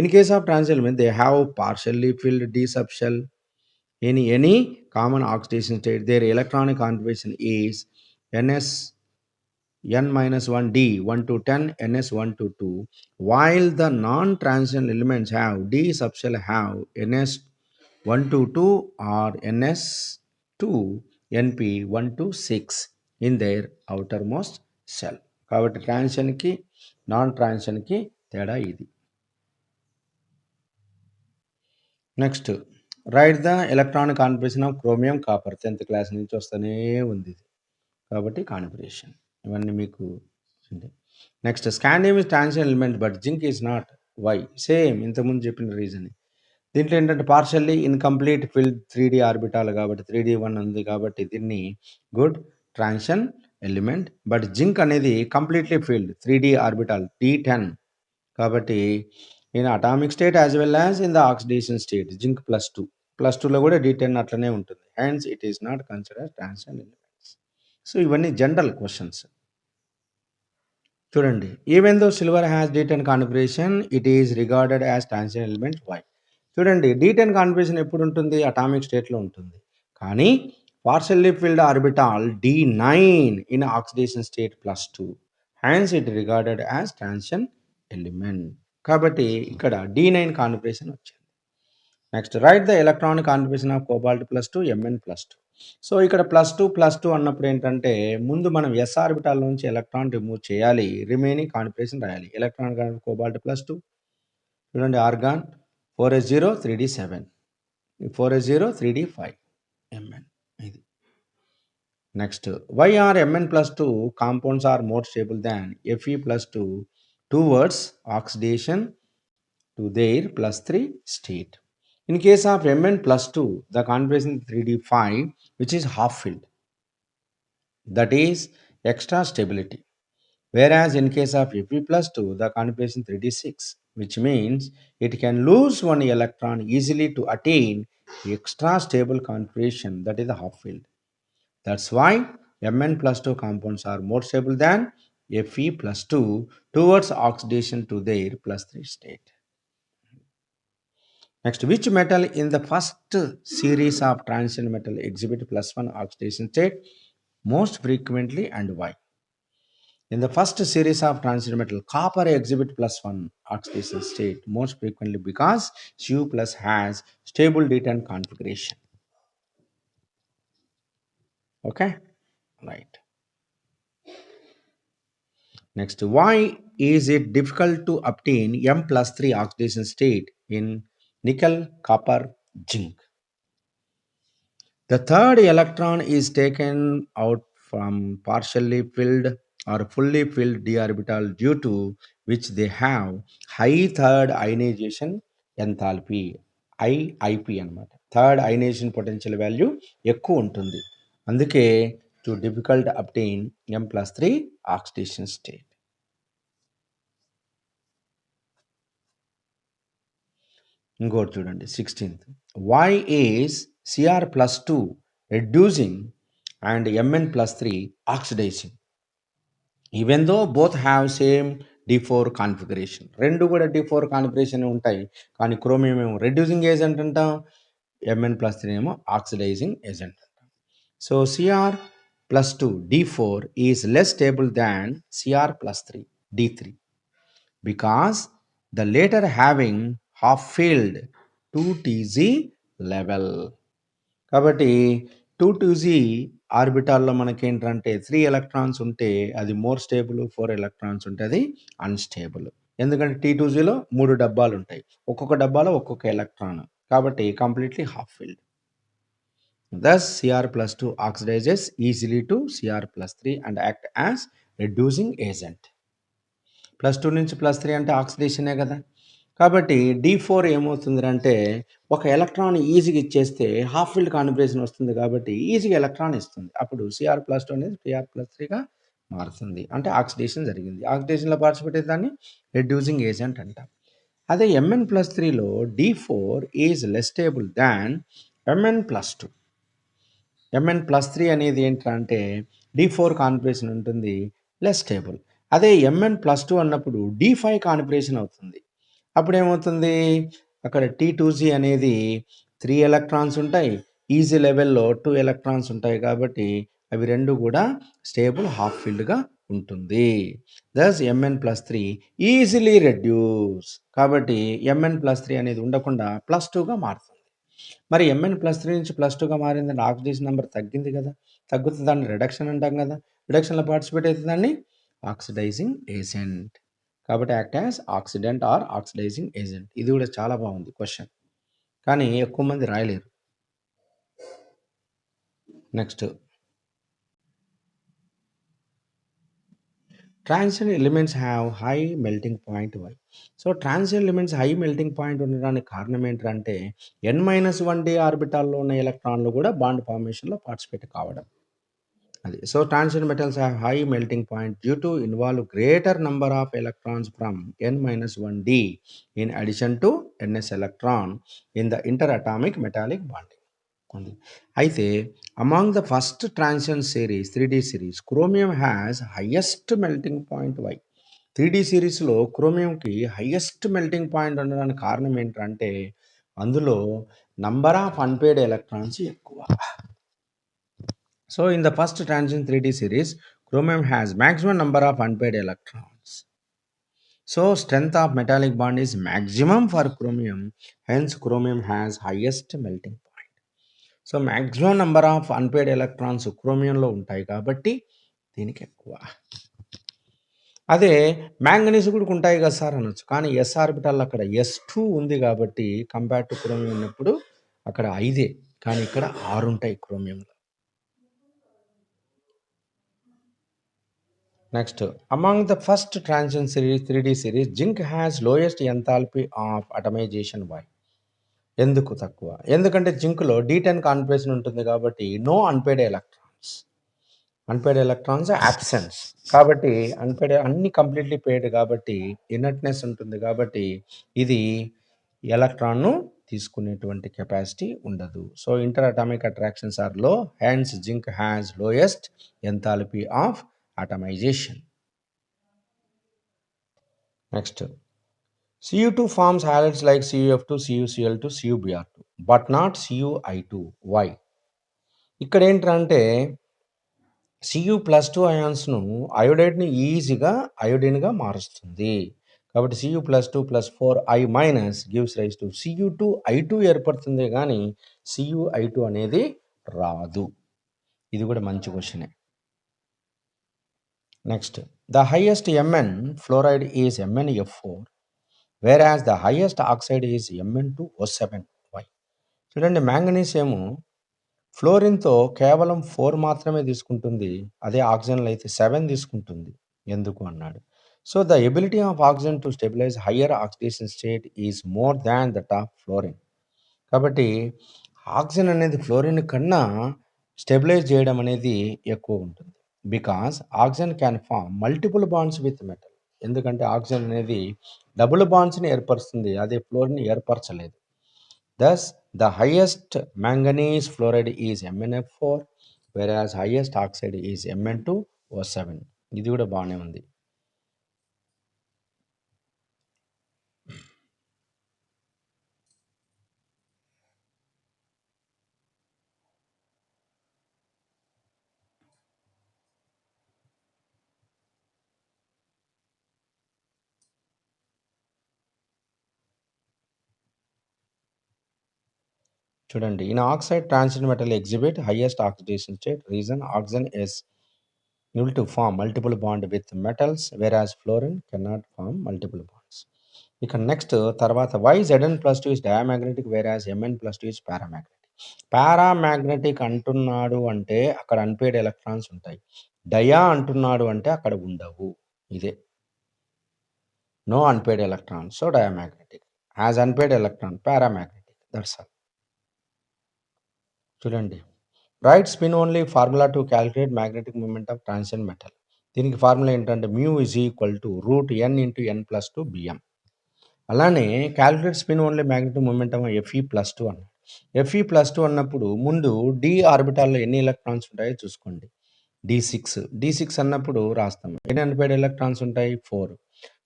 S1: In case of transition element they have partially filled D subshell in any common oxidation state. Their electronic configuration is NS N-1 D 1 to 10, NS 1 to 2, while the non-transition elements have D subshell have NS 1 to 2 or NS 2 NP 1 to 6 in their outermost shell. కాబట్టి ట్రాన్సిషన్కి non ట్రాన్సిషన్కి తేడా ఇది. Next, right the electronic configuration of chromium copper. 10th class నుంచి వస్తూనే ఉంది ఇది, కాబట్టి configuration ఇవన్నీ మీకు. Next, scandium is transition element but zinc is not. Why same ఇంతకుముందు చెప్పిన రీజన్. దీంట్లో ఏంటంటే partially incomplete field 3D orbital కాబట్టి 3D1 ఉంది కాబట్టి దీన్ని good transition element. But zinc అనేది completely filled 3D orbital D10 కాబట్టి in atomic state as well as in the oxidation state zinc +2. +2లో కూడా D10 అట్లనే ఉంటుంది. Hence it is not considered transition elements. So ఇవన్నీ జనరల్ క్వెషన్స్. చూడండి. Even though silver has D10 configuration it is regarded as transition element why. చూడండి D10 configuration ఎప్పుడు ఉంటుంది? Atomic స్టేట్లో ఉంటుంది. కానీ partially filled orbital D9 in oxidation state +2. Hence it regarded as transition element. కాబట్టి ఇక్కడ D9 configuration వచ్చింది. Next right the electronic configuration of cobalt +2 Mn+2. So ఇక్కడ +2 అన్నప్పుడు ఏంటంటే ముందు మనం s ఆర్బిటాల్ నుంచి ఎలక్ట్రాన్ రిమూవ్ చేయాలి. రిమైనింగ్ కాన్ఫిగరేషన్ రాయాలి. ఎలక్ట్రాన్ కోబాల్ట్ +2 చూడండి organ 4s0 3d7 4s0 3d5 Mn ఇది. Next why are Mn+2 compounds are more stable than Fe+2 towards oxidation to their +3 state. In case of Mn+2, the configuration 3d5 which is half filled, that is extra stability. Whereas in case of Fe+2, the configuration 3d6, which means it can lose one electron easily to attain extra stable configuration, that is the half filled. That's why Mn+2 compounds are more stable than Fe+2 towards oxidation to their +3 state. Next, which metal in the first series of transition metal exhibit +1 oxidation state most frequently and why? In the first series of transition metal, copper exhibit +1 oxidation state most frequently because Cu+ has stable D10 configuration. Okay, right. Next, why is it difficult to obtain M+3 oxidation state in nickel, copper, zinc? The third electron is taken out from partially filled or fully filled d orbital due to which they have high third ionization enthalpy IIP అన్నమాట. Third ionisation potential value ఎక్కువ ఉంటుంది. అందుకే to difficult obtain M+3 oxidation state. ఇంకోటి చూడండి 16th. Why is Cr+2 reducing and Mn+3 oxidizing even though both have same D4 configuration? రెండు కూడా D4 configuration ఉంటాయి. కానీ క్రోమియం ఏమో రెడ్యూసింగ్ ఏజెంట్ అంటాం, Mn+3 ఏమో ఆక్సిడైజింగ్ ఏజెంట్ అంటాం. So Cr+2 D4 is less stable than Cr+3 D3 because the later having half filled 2Tz level. కాబట్టి 2Tz ఆర్బిటాల్లో మనకేంటంటే 3 ఎలక్ట్రాన్స్ ఉంటే అది మోర్ స్టేబుల్, 4 ఎలక్ట్రాన్స్ ఉంటే అది అన్స్టేబుల్. ఎందుకంటే T2Zలో 3 డబ్బాలు ఉంటాయి, ఒక్కొక్క డబ్బాలో ఒక్కొక్క ఎలక్ట్రాన్ కాబట్టి completely half filled. Thus Cr+2 oxidizes easily to Cr+3 and act as reducing agent. +2 నుంచి +3 అంటే ఆక్సిడేషనే కదా. కాబట్టి D4 ఏమవుతుంది అంటే ఒక ఎలక్ట్రాన్ ఈజీగా ఇచ్చేస్తే హాఫ్ ఫిల్డ్ కాన్ఫిగరేషన్ వస్తుంది కాబట్టి ఈజీగా ఎలక్ట్రాన్ ఇస్తుంది. అప్పుడు Cr+2 అనేది Cr+3గా మారుతుంది. అంటే ఆక్సిడేషన్ జరిగింది. ఆక్సిడేషన్లో పార్టిసిపేట్ అయితే దాన్ని రెడ్యూసింగ్ ఏజెంట్ అంటాం. అదే Mn+3లో D4 is less stable than Mn+2. Mn+3 అనేది ఏంటంటే D4 కాన్ఫిగరేషన్ ఉంటుంది, లెస్ స్టేబుల్. అదే Mn+2 అన్నప్పుడు D5 కాన్ఫిగరేషన్ అవుతుంది. అప్పుడు ఏమవుతుంది, అక్కడ T2Z అనేది 3 ఎలక్ట్రాన్స్ ఉంటాయి, ఈజీ లెవెల్లో 2 ఎలక్ట్రాన్స్ ఉంటాయి కాబట్టి అవి రెండు కూడా స్టేబుల్ హాఫ్ ఫిల్డ్గా ఉంటుంది. దస్ Mn+3 ఈజీలీ రెడ్యూస్. కాబట్టి Mn+3 అనేది ఉండకుండా +2గా మారుతుంది. మరి Mn+3 నుంచి +2గా మారిందంటే ఆక్సిడేషన్ నెంబర్ తగ్గింది కదా, తగ్గుతుంది, దాన్ని రిడక్షన్ అంటాం కదా. రిడక్షన్లో పార్టిసిపేట్ అయితే దాన్ని ఆక్సిడైజింగ్ ఏజెంట్. కాబట్టి act as oxidant or oxidizing agent. ఇది కూడా చాలా బాగుంది క్వశ్చన్, కానీ ఎక్కువ మంది రాయలేరు. Next Transition elements have high melting point. Why? So transition elements high melting point ఉండడానికి కారణం ఏంటంటే n-1d ఆర్బిటాల్లో ఉన్న ఎలక్ట్రాన్లు కూడా బాండ్ ఫార్మేషన్లో పార్టిసిపేట్ కావడం. అది so transition metals have high melting point due to involve greater number of electrons from n-1d in addition to ns electron in the inter atomic metallic bonding ఉంది. అయితే among the first transition series 3D series chromium has highest melting point. Why? 3D సిరీస్లో క్రోమియంకి highest melting point ఉండడానికి కారణం ఏంటంటే అందులో number of unpaired electrons ఎక్కువ. So in the first transition 3D series, chromium has maximum number of unpaired electrons. So strength of metallic bond is maximum for chromium, hence chromium has highest melting point. So maximum number of unpaired electrons chromiumలో ఉంటాయి కాబట్టి దీనికి ఎక్కువ. అదే manganese కూడా ఉంటాయి కదా sir అనొచ్చు, కానీ ఎస్ ఆర్బిటాల్ అక్కడ S2 ఉంది కాబట్టి కంపేర్ టు క్రోమియం ఉన్నప్పుడు అక్కడ 5, కానీ ఇక్కడ 6 ఉంటాయి క్రోమియంలో. Next, among the first transition series 3D series, zinc has lowest enthalpy of atomization. Why? ఎందుకు తక్కువ? ఎందుకంటే జింక్లో D10 కాన్ఫిగరేషన్ ఉంటుంది కాబట్టి నో అన్పేడ్ ఎలక్ట్రాన్స్ అబ్సెన్స్ కాబట్టి అన్పేడ్ అన్ని కంప్లీట్లీ పేడ్ కాబట్టి ఇనర్ట్నెస్ ఉంటుంది కాబట్టి ఇది ఎలక్ట్రాన్ను తీసుకునేటువంటి కెపాసిటీ ఉండదు. So interatomic attractions are low, hence zinc has lowest enthalpy of atomization. Next, Cu2 forms halides like CuF2, CuCl2, CuBr2, but not CuI2. Why? ఇక్కడ ఏంటంటే Cu+2 అయాన్స్ను అయోడైడ్ని ఈజీగా అయోడిన్గా మారుస్తుంది కాబట్టి Cu+2+4I- gives rise to Cu2I2 ఏర్పడుతుంది కానీ CuI2 అనేది రాదు. ఇది కూడా మంచి క్వశ్చనే. Next, the highest Mn fluoride is MnF4, whereas the highest oxide is Mn2O7. Why? చూడండి, మ్యాంగనీస్ ఏమో ఫ్లోరిన్తో కేవలం 4 మాత్రమే తీసుకుంటుంది, అదే ఆక్సిజన్లో అయితే 7 తీసుకుంటుంది. ఎందుకు అన్నాడు. So the ability of oxygen to stabilize higher oxidation state is more than that of fluorine. కాబట్టి ఆక్సిజన్ అనేది ఫ్లోరిన్ కన్నా స్టెబిలైజ్ చేయడం అనేది ఎక్కువ ఉంటుంది. Because oxygen can form multiple bonds with metal. ఎందుకంటే ఆక్సిజన్ అనేది డబుల్ బాండ్స్ని ఏర్పరుస్తుంది, అదే ఫ్లోరిన్ ఏర్పరచలేదు. Thus the highest manganese fluoride is MnF4, whereas highest oxide is Mn2O7. ఇది కూడా బాగానే ఉంది. చూడండి, in oxide transition metal exhibit highest oxidation state. Reason oxygen is able to form multiple bond with metals, whereas fluorine cannot form multiple bonds. ఇక next తర్వాత why Zn+2 is diamagnetic whereas Mn+2 is paramagnetic. Paramagnetic అంటున్నాడు అంటే అక్కడ unpaired electrons ఉంటాయి, డయా అంటున్నాడు అంటే అక్కడ ఉండవు. ఇదే no unpaired electron, so diamagnetic. As unpaired electron paramagnetic, that's all. చూడండి, right spin only formula to calculate magnetic moment of transition metal. దీనికి ఫార్ములా ఏంటంటే μ=√n×n+2 Bm. అలానే calculate spin only magnetic moment of Fe+2 అన్నాడు. Fe+2 అన్నప్పుడు ముందు D ఆర్బిటాల్లో ఎన్ని electrons ఉంటాయో చూసుకోండి. D6 అన్నప్పుడు రాస్తాం. ఎన్ని అన్పేడ్ ఎలక్ట్రాన్స్ ఉంటాయి? 4.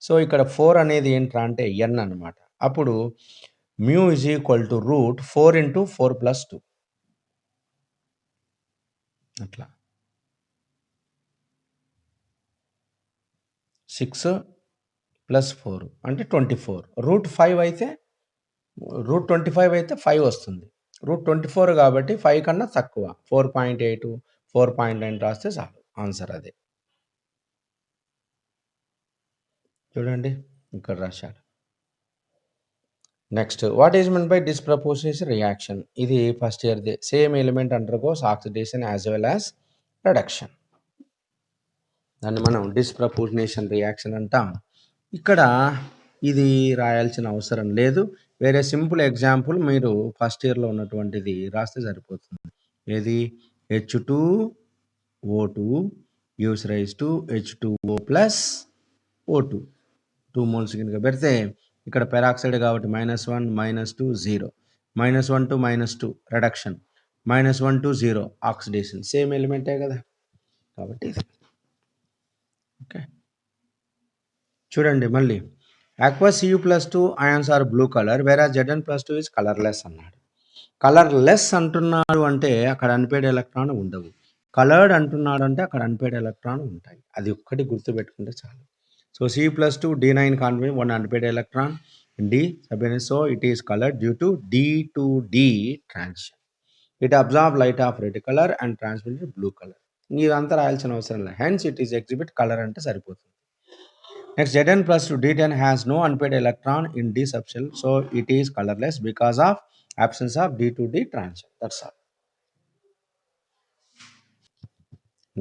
S1: సో ఇక్కడ 4 అనేది ఏంట్రా అంటే n అనమాట. అప్పుడు μ=√4×4+2 అట్లా 6 + 4 అంటే 24. √5 అయితే √25 అయితే 5 వస్తుంది. √24 కాబట్టి 5 కన్నా తక్కువ 4.8, 4.9 రాస్తే చాలు, ఆన్సర్ అదే. చూడండి ఇక్కడ రాశాడు. Next, what is mean by disproportionation reaction? ఇది ఫస్ట్ ఇయర్దే. Same element undergoes oxidation as well as reduction. దాన్ని మనం డిస్ప్రపోర్షనేషన్ రియాక్షన్ అంటాం. ఇక్కడ ఇది రాయాల్సిన అవసరం లేదు. వేరే సింపుల్ ఎగ్జాంపుల్ మీరు ఫస్ట్ ఇయర్‌లో ఉన్నటువంటిది రాస్తే సరిపోతుంది. ఏది H2O2 gives rise to H2O plus O2. 2 moles కనుక పెడితే ఇక్కడ పెరాక్సైడ్ కాబట్టి -1 -2 0 -1 to -2 reduction -1 to 0 oxidation same ఎలిమెంటే కదా కాబట్టి ఇది ఓకే. చూడండి మళ్ళీ aqueous Cu+2 ions are blue color whereas Zn+2 is colorless అన్నాడు. కలర్లెస్ అంటున్నాడు అంటే అక్కడ అన్పేడ్ ఎలక్ట్రాన్ ఉండవు. కలర్డ్ అంటున్నాడు అంటే అక్కడ అన్పేడ్ ఎలక్ట్రాన్ ఉంటాయి. అది ఒక్కటి గుర్తుపెట్టుకుంటే చాలు. So C+2 D9 contain one unpaired electron in D subunit, so it is colored due to D to D transition. It absorbs light of red color and transmits blue color. ఇదంతా రాయాల్సిన అవసరం లేదు. Hence it is exhibit color అంటే సరిపోతుంది. Next, Zn+2 D10 has no unpaired electron in D subshell, so it is colorless because of absence of D to D transition. That's all.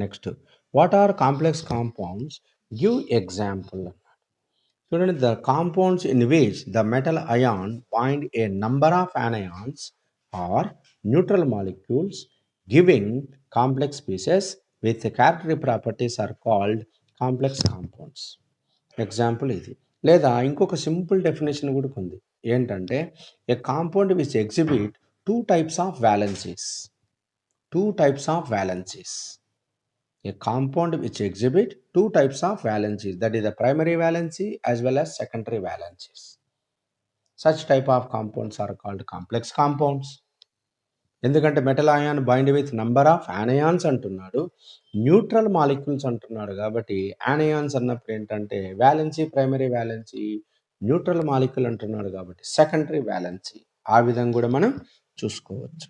S1: Next, what are complex compounds? Give example. Student, the compounds in which the metal ion bind a number of anions or neutral molecules giving complex species with characteristic properties are called complex compounds. Example ఇది. లేదా ఇంకొక simple definition కూడా ఉంది. ఏంటంటే a compound which exhibit two types of valencies. A compound which exhibit two types of valencies, that is the primary valency as well as secondary valencies. Such type of compounds are called complex compounds. ఎందుకంటే metal ion bind with number of anions అంటున్నాడు, neutral molecules అంటున్నాడు. కాబట్టి anions అన్నప్పుడు ఏంటంటే valency, primary valency, neutral molecule అంటున్నాడు కాబట్టి secondary valency. ఆ విధంగా కూడా మనం చూసుకోవచ్చు.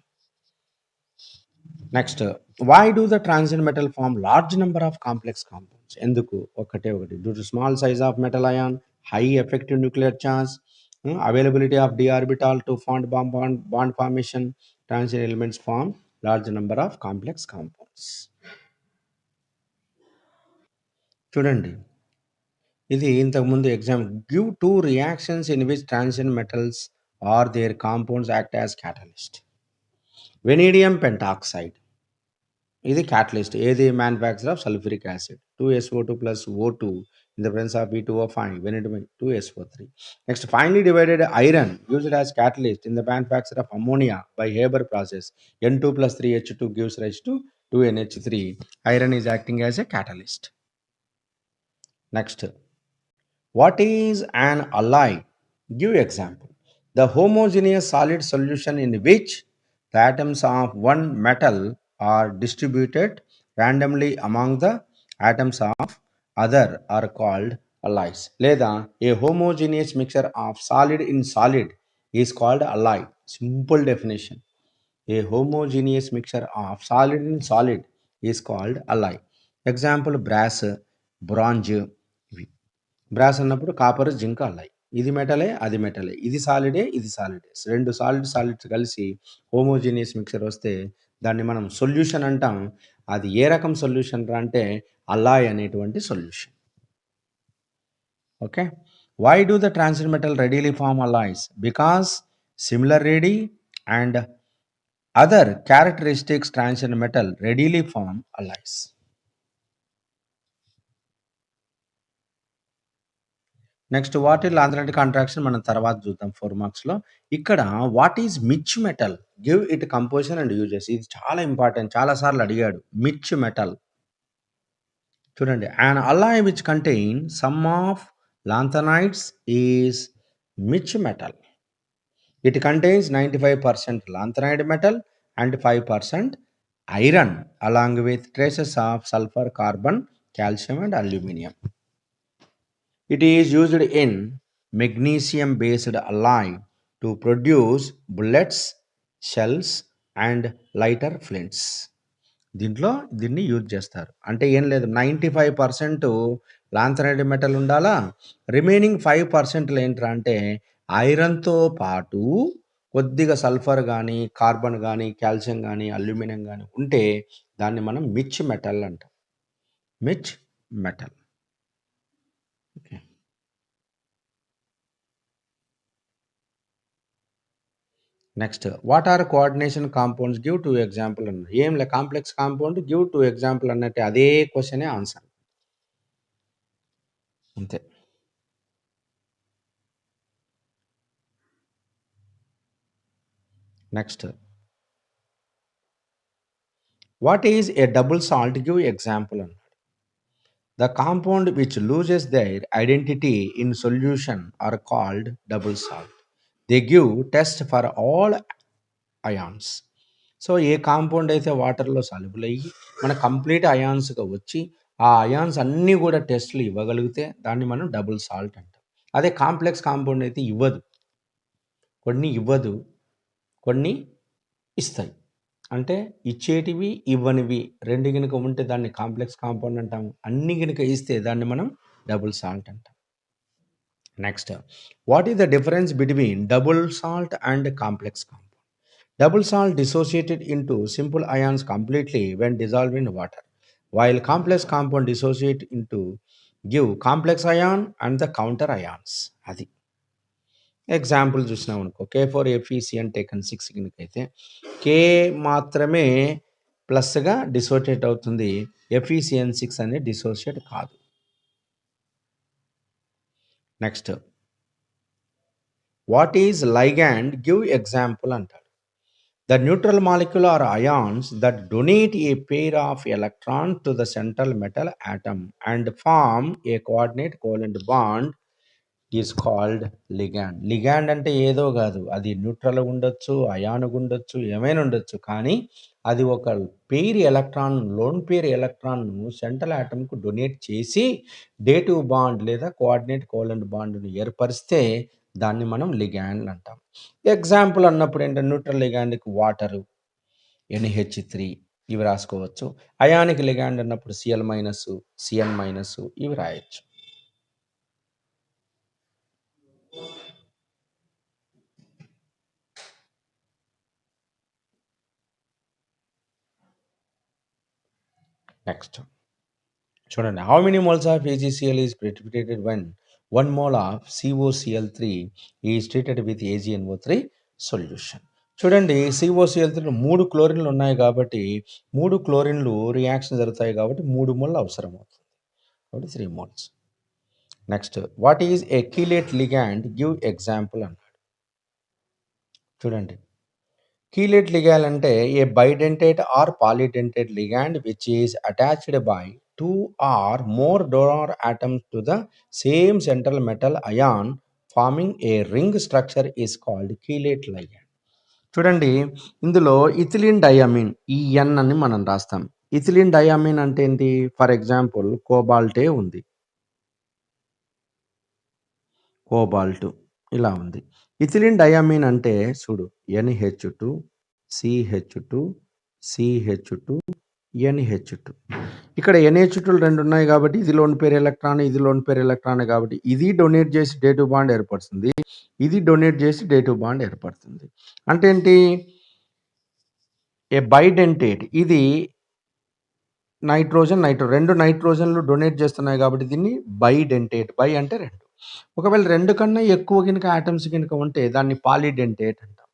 S1: Next, why do the transition metal form large number of complex compounds? ఎందుకు? ఒకటి due to small size of metal ion, high effective nuclear charge, availability of d orbital to form bond formation, transition elements form large number of complex compounds. చూడండి, ఇది ఇంతకుముందు exam. Give two reactions in which transition metals or their compounds act as catalyst. Vanadium pentoxide ఇది catalyst. ఏది? Manufacture of sulphuric acid. 2SO2 plus O2 in the presence of B2O5 when it is 2SO3. Next, finely divided iron used as catalyst in the manufacture of ammonia by Haber process. N2 plus 3H2 gives rise to 2NH3. Iron is acting as a catalyst. Next, what is an alloy? Give example. The homogeneous solid solution in which the atoms of one metal are distributed randomly among the atoms of other are called alloys. లేదా a homogeneous mixture of solid in solid is called alloy. Simple definition. A homogeneous mixture of solid in solid is called alloy. Example, brass, bronze. Brass అన్నప్పుడు copper, zinc, alloy. ఇది మెటలే, అది మెటలే, ఇది సాలిడే, ఇది సాలిడే. రెండు solids కలిసి homogeneous mixture వస్తే దాన్ని మనం సొల్యూషన్ అంటాం. అది ఏ రకం సొల్యూషన్ రా అంటే అల్లాయ్ అనేటువంటి solution. Okay. Why do the transition metal readily form alloys? Because similar radii and other characteristics transition metal readily form alloys. Next, what is lanthanide contraction మనం తర్వాత చూద్దాం 4 మార్క్స్లో. ఇక్కడ what is misch metal? Give it composition and uses. ఇది చాలా important, చాలాసార్లు అడిగాడు. Misch metal చూడండి, an alloy which contain some of lanthanides is misch metal. It contains 95% lanthanide metal and 5% iron along with traces of sulfur, carbon, calcium and aluminum. It is used in magnesium based alloy to produce bullets, shells and lighter flints. దీన్ని use చేస్తారు. అంటే ఏం లేదు, 95% lanthanide metal ఉండాలా, remaining 5% ఏంట్రా అంటే ఐరన్తో పాటు కొద్దిగా సల్ఫర్ కానీ, కార్బన్ కానీ, కాల్షియం కానీ, అల్యూమినియం కానీ ఉంటే దాన్ని మనం మిచ్ మెటల్ అంటాం. Mitch metal. Okay. Next, what are coordination compounds? Give 2 example అన్నారు. ఏం లే కాంప్లెక్స్ కాంపౌండ్ గివ్ 2 ఎగ్జాంపుల్ అన్నట్టే అదే క్వశ్చనే ఆన్సర్. అంతే. Next, what is A double salt? Give example అన్నాడు. The compound which loses their identity in solution are called double salt. They give test for all ions. So A compound అయితే వాటర్లో soluble అయ్యి మన complete అయాన్స్గా వచ్చి ఆ ions అన్నీ కూడా టెస్ట్లు ఇవ్వగలిగితే దాన్ని మనం డబుల్ సాల్ట్ అంటాం. అదే కాంప్లెక్స్ కాంపౌండ్ అయితే ఇవ్వదు, కొన్ని ఇస్తాయి. అంటే ఇచ్చేటివి ఇవ్వనివి రెండు గనుక ఉంటే దాన్ని కాంప్లెక్స్ కాంపౌండ్ అంటాము. అన్ని గనుక ఇస్తే దాన్ని మనం డబుల్ సాల్ట్ అంటాం. Next, what is the difference between double salt and complex compound? Double salt dissociated into simple ions completely when dissolved in water, while complex compound dissociate into give complex ion and the counter ions. అది example చూసినాం అనుకో, K4FeCN taken 6 కనుకైతే కే మాత్రమే ప్లస్గా dissociate అవుతుంది, FeCN6 అనేది dissociate కాదు. Next, what is ligand? Give example అంటాడు. The neutral molecule are ions that donate a pair of electrons to the central metal atom and form a coordinate covalent bond is called ligand. Ligand అంటే ఏదో కాదు, అది neutral ఉండొచ్చు, ion ఉండొచ్చు, ఏమైనా ఉండొచ్చు, కానీ అది ఒక లోన్ పేర్ ఎలక్ట్రాన్ను సెంట్రల్ ఆటంకు డొనేట్ చేసి డేటివ్ బాండ్ లేదా కోఆర్డినేట్ కోవలెంట్ బాండ్ను ఏర్పరిస్తే దాన్ని మనం లిగాండ్ అంటాం. ఎగ్జాంపుల్ అన్నప్పుడు ఏంటంటే న్యూట్రల్ లిగాండ్కి వాటరు, NH3 ఇవి రాసుకోవచ్చు. అయానిక్ లిగాండ్ అన్నప్పుడు Cl-, Cn- ఇవి రాయొచ్చు. నెక్స్ట్ చూడండి, how many moles of AgCl is precipitated when 1 mole of COCl3 is treated with AgNO3 solution. చూడండి, COCl3 3 క్లోరిన్లు ఉన్నాయి కాబట్టి 3 క్లోరిన్లు రియాక్షన్ జరుగుతాయి కాబట్టి 3 మోల్ అవసరం అవుతుంది, కాబట్టి 3 moles. Next, what is a chelate ligand? Give example అన్నాడు. చూడండి, కీలేట్ లిగాండ్ అంటే a bidentate or polydentate ligand which is attached by 2 or more donor atoms to the same central metal ion forming a ring structure is called chelate ligand. చూడండి, ఇందులో ethylene డయామిన్, ఈ ఎన్ అని మనం రాస్తాం. Ethylene డయామిన్ అంటే ఏంటి? For example కోబాల్టే ఉంది, cobalt ఇలా ఉంది. ఇథిలిన్ డయామిన్ అంటే చూడు, NH2 CH2 CH2 NH2. ఇక్కడ NH2 రెండు ఉన్నాయి కాబట్టి ఇది లోన్ పేర్ ఎలక్ట్రాన్, ఇది లోన్ పేర్ ఎలక్ట్రాన్ కాబట్టి ఇది డొనేట్ చేసి డేటివ్ బాండ్ ఏర్పడుతుంది, ఇది డొనేట్ చేసి డేటివ్ బాండ్ ఏర్పడుతుంది. అంటే ఏంటి? ఏ బైడెంటేట్, ఇది నైట్రోజన్ రెండు నైట్రోజన్లు డొనేట్ చేస్తున్నాయి కాబట్టి దీన్ని బైడెంటేట్. బై అంటే రెండు. ఒకవేళ రెండు కన్నా ఎక్కువ కనుక ఆటమ్స్ కనుక ఉంటే దాన్ని పాలిడెంటేట్ అంటాం.